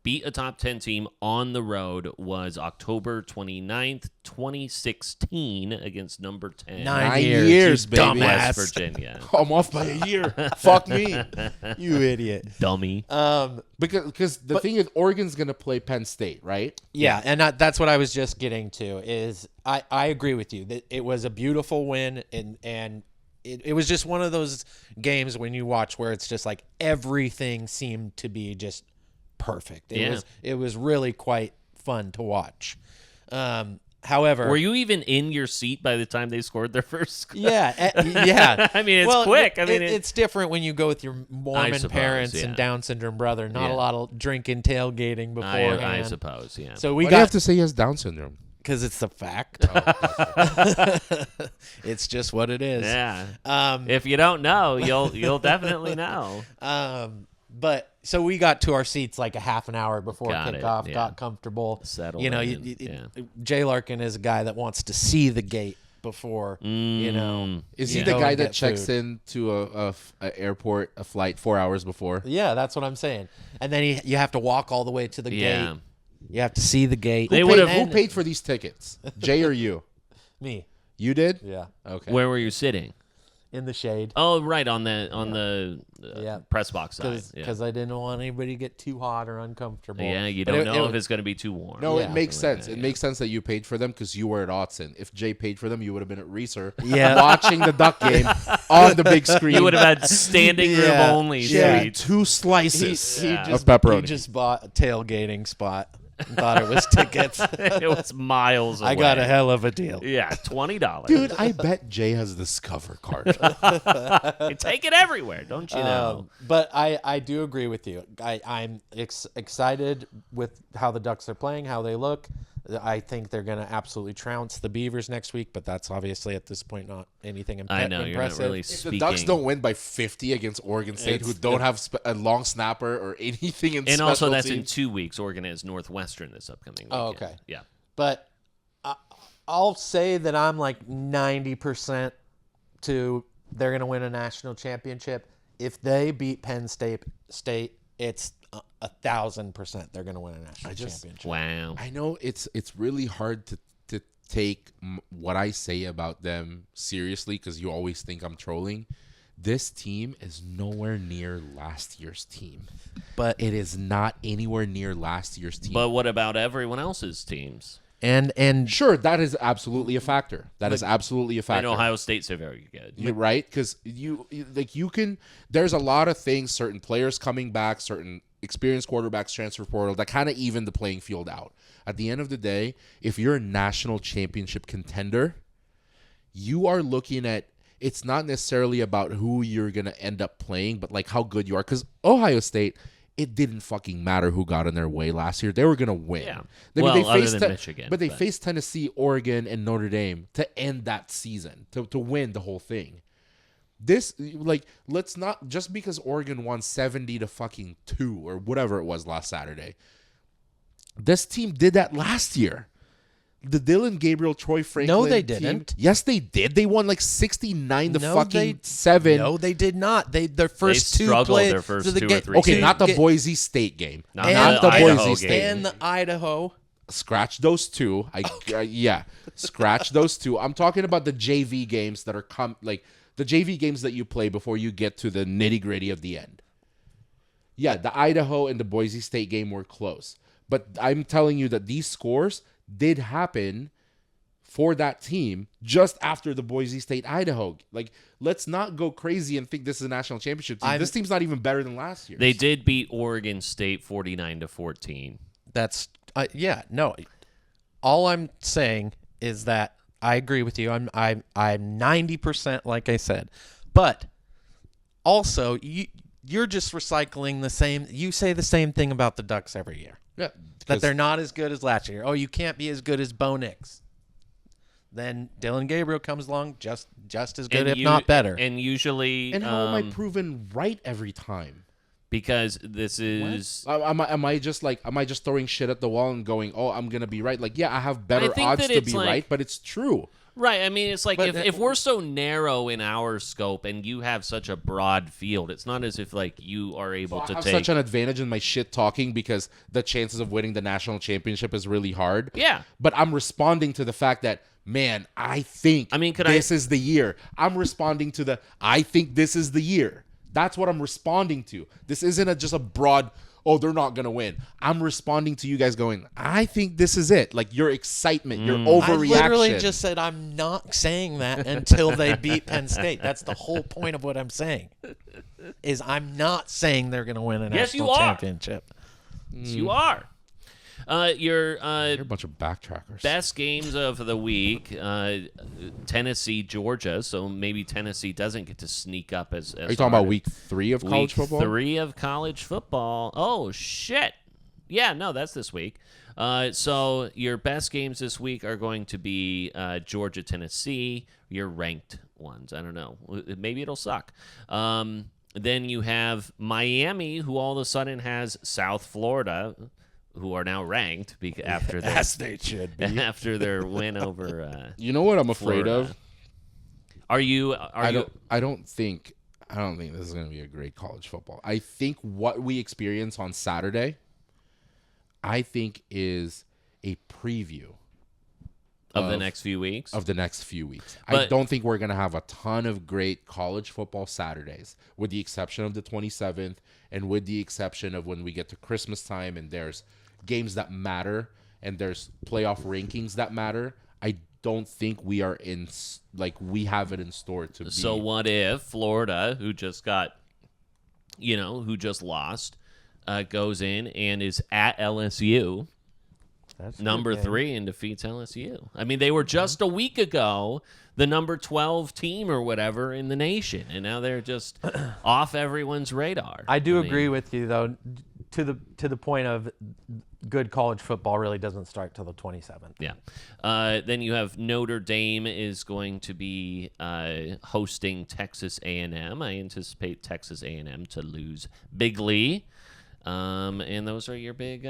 beat a top 10 team on the road was October 29th, 2016 against number 10. 9 years, baby. West Virginia. I'm off by a year. Fuck me. You idiot. Dummy. Because the thing is, Oregon's going to play Penn State, right? Yeah, and that's what I was just getting to is I agree with you. That it was a beautiful win, and it was just one of those games when you watch where it's just like everything seemed to be just perfect. It was really quite fun to watch. However, were you even in your seat by the time they scored their first score? Yeah. I mean, it's quick. I mean, it's different when you go with your Mormon parents and Down syndrome brother. Not a lot of drinking, tailgating beforehand. I suppose. Yeah. So Why do you have to say he has Down syndrome? Because it's a fact. It's just what it is. Yeah. If you don't know, you'll definitely know. But so we got to our seats like a half an hour before kickoff, got comfortable. Settled Jay Larkin is a guy that wants to see the gate before, Is he the guy that checks in to a airport, a flight 4 hours before? Yeah, that's what I'm saying. And then you have to walk all the way to the gate. You have to see the gate. Who paid for these tickets? Jay or you? Me. You did? Yeah. Okay. Where were you sitting? In the shade. Oh, right, on the press box side. Because I didn't want anybody to get too hot or uncomfortable. Yeah, you don't know if it's going to be too warm. No, it makes sense. It makes sense that you paid for them because you were at Autzen. If Jay paid for them, you would have been at Reeser watching the Duck game on the big screen. You would have had standing room only. Yeah, 2 slices of pepperoni. He just bought a tailgating spot. Thought it was tickets. It was miles away. I got a hell of a deal. Yeah, $20. Dude, I bet Jay has this cover card. You take it everywhere, don't you know? But I do agree with you. I'm excited with how the Ducks are playing, how they look. I think they're going to absolutely trounce the Beavers next week, but that's obviously at this point not anything impressive. I know, you're not really speaking. If the Ducks don't win by 50 against Oregon State, who don't have a long snapper or anything in special and also that's teams. in 2 weeks. Oregon is Northwestern this upcoming weekend. Oh, okay. Yeah. But I'll say that I'm like 90% to they're going to win a national championship. If they beat Penn State, it's 1,000% they're going to win a national championship. Wow. I know it's really hard to take what I say about them seriously because you always think I'm trolling. This team is nowhere near last year's team. But it is not anywhere near last year's team. But what about everyone else's teams? And sure, that is absolutely a factor. That is absolutely a factor. And Ohio State's are very good. You're right, because you can. There's a lot of things, certain players coming back, certain experienced quarterbacks transfer portal that kind of even the playing field out. At the end of the day, if you're a national championship contender, you are looking at. It's not necessarily about who you're gonna end up playing, but like how good you are. Because Ohio State. It didn't fucking matter who got in their way last year. They were going to win. Yeah. They other than Michigan. But they faced Tennessee, Oregon, and Notre Dame to end that season, to win the whole thing. Let's not, just because Oregon won 70 to fucking 2 or whatever it was last Saturday, this team did that last year. The Dylan Gabriel, Troy Franklin No, they team, didn't. Yes, they did. They won like 69 to fucking 7. No, they did not. Their first they two played their first 2 or 3. Okay, not the Boise State game. Not the Idaho Boise game. State and the Idaho. Scratch those 2. Scratch those 2. I'm talking about the JV games that are the JV games that you play before you get to the nitty-gritty of the end. Yeah, the Idaho and the Boise State game were close. But I'm telling you that these scores did happen for that team just after the Boise State Idaho. Like, let's not go crazy and think this is a national championship team. This team's not even better than last year. They did beat Oregon State 49-14. That's no. All I'm saying is that I agree with you. I'm 90%, like I said, but also you're just recycling the same. You say the same thing about the Ducks every year. Yeah, that they're not as good as last year. Oh, you can't be as good as Bo Nix. Then Dylan Gabriel comes along just as good, if not better. And usually, and how am I proven right every time? Because this is am I just throwing shit at the wall and going, oh, I'm gonna be right? Like, yeah, I have better odds to be right, but it's true. Right. I mean, it's like if we're so narrow in our scope and you have such a broad field, it's not as if like you are able to have take such an advantage in my shit talking because the chances of winning the national championship is really hard. Yeah. But I'm responding to the fact that, man, I think this is the year. I'm responding to I think this is the year. That's what I'm responding to. This isn't just a broad, oh, they're not going to win. I'm responding to you guys going, I think this is it. Like, your excitement, your overreaction. I literally just said I'm not saying that until they beat Penn State. That's the whole point of what I'm saying, is I'm not saying they're going to win a national championship. Yes, you are. You're a bunch of backtrackers. Best games of the week: Tennessee, Georgia. So maybe Tennessee doesn't get to sneak up as. Are you talking about week 3 of college football? Week 3 of college football. Oh shit! Yeah, no, that's this week. So your best games this week are going to be Georgia, Tennessee. Your ranked ones. I don't know. Maybe it'll suck. Then you have Miami, who all of a sudden has South Florida, who are now ranked after their, as they should be. After their win over. You know what I'm afraid Florida. of? I don't think this is going to be a great college football. I think what we experience on Saturday, I think, is a preview of the next few weeks. I don't think we're going to have a ton of great college football Saturdays, with the exception of the 27th and with the exception of when we get to Christmas time and there's games that matter and there's playoff rankings that matter. I don't think we have it in store to be. So what if Florida, who just lost, goes in and is at LSU, that's number 3, and defeats LSU? I mean, they were just a week ago the number 12 team or whatever in the nation, and now they're just off everyone's radar. I agree with you, though, to the point of good college football really doesn't start till the 27th. Yeah. Then you have Notre Dame is going to be hosting Texas A&M. I anticipate Texas A&M to lose bigly. And those are your big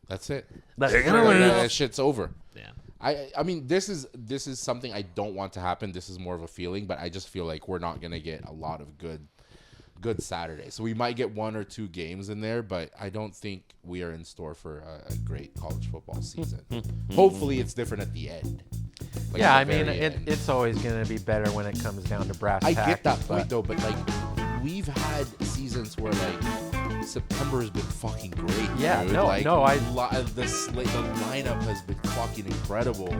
That's it. That shit's over. Yeah. I mean, this is something I don't want to happen. This is more of a feeling, but I just feel like we're not gonna get a lot of good Saturdays. So we might get 1 or 2 games in there, but I don't think we are in store for a great college football season. Hopefully, it's different at the end. Yeah, I mean, it's always gonna be better when it comes down to brass tacks. I get that point though, but like we've had seasons where like September has been fucking great. Yeah, dude. the lineup has been fucking incredible,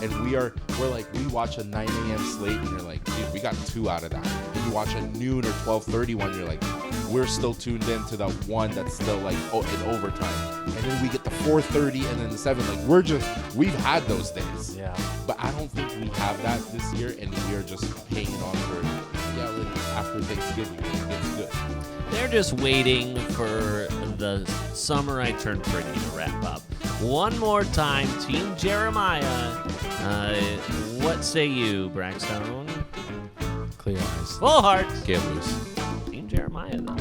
and we watch a 9 a.m. slate and you're like, dude, we got 2 out of that. And you watch a noon or 12:30 one, you're like, we're still tuned in to the one that's still like in overtime, and then we get the 4:30 and then the 7. Like we've had those days. Yeah. But I don't think we have that this year, and we are just hanging on for after Thanksgiving. It's good. They're just waiting for the summer I turned pretty to wrap up. One more time, Team Jeremiah. What say you, Braxton? Clear eyes. Full heart. Get loose. Team Jeremiah, though.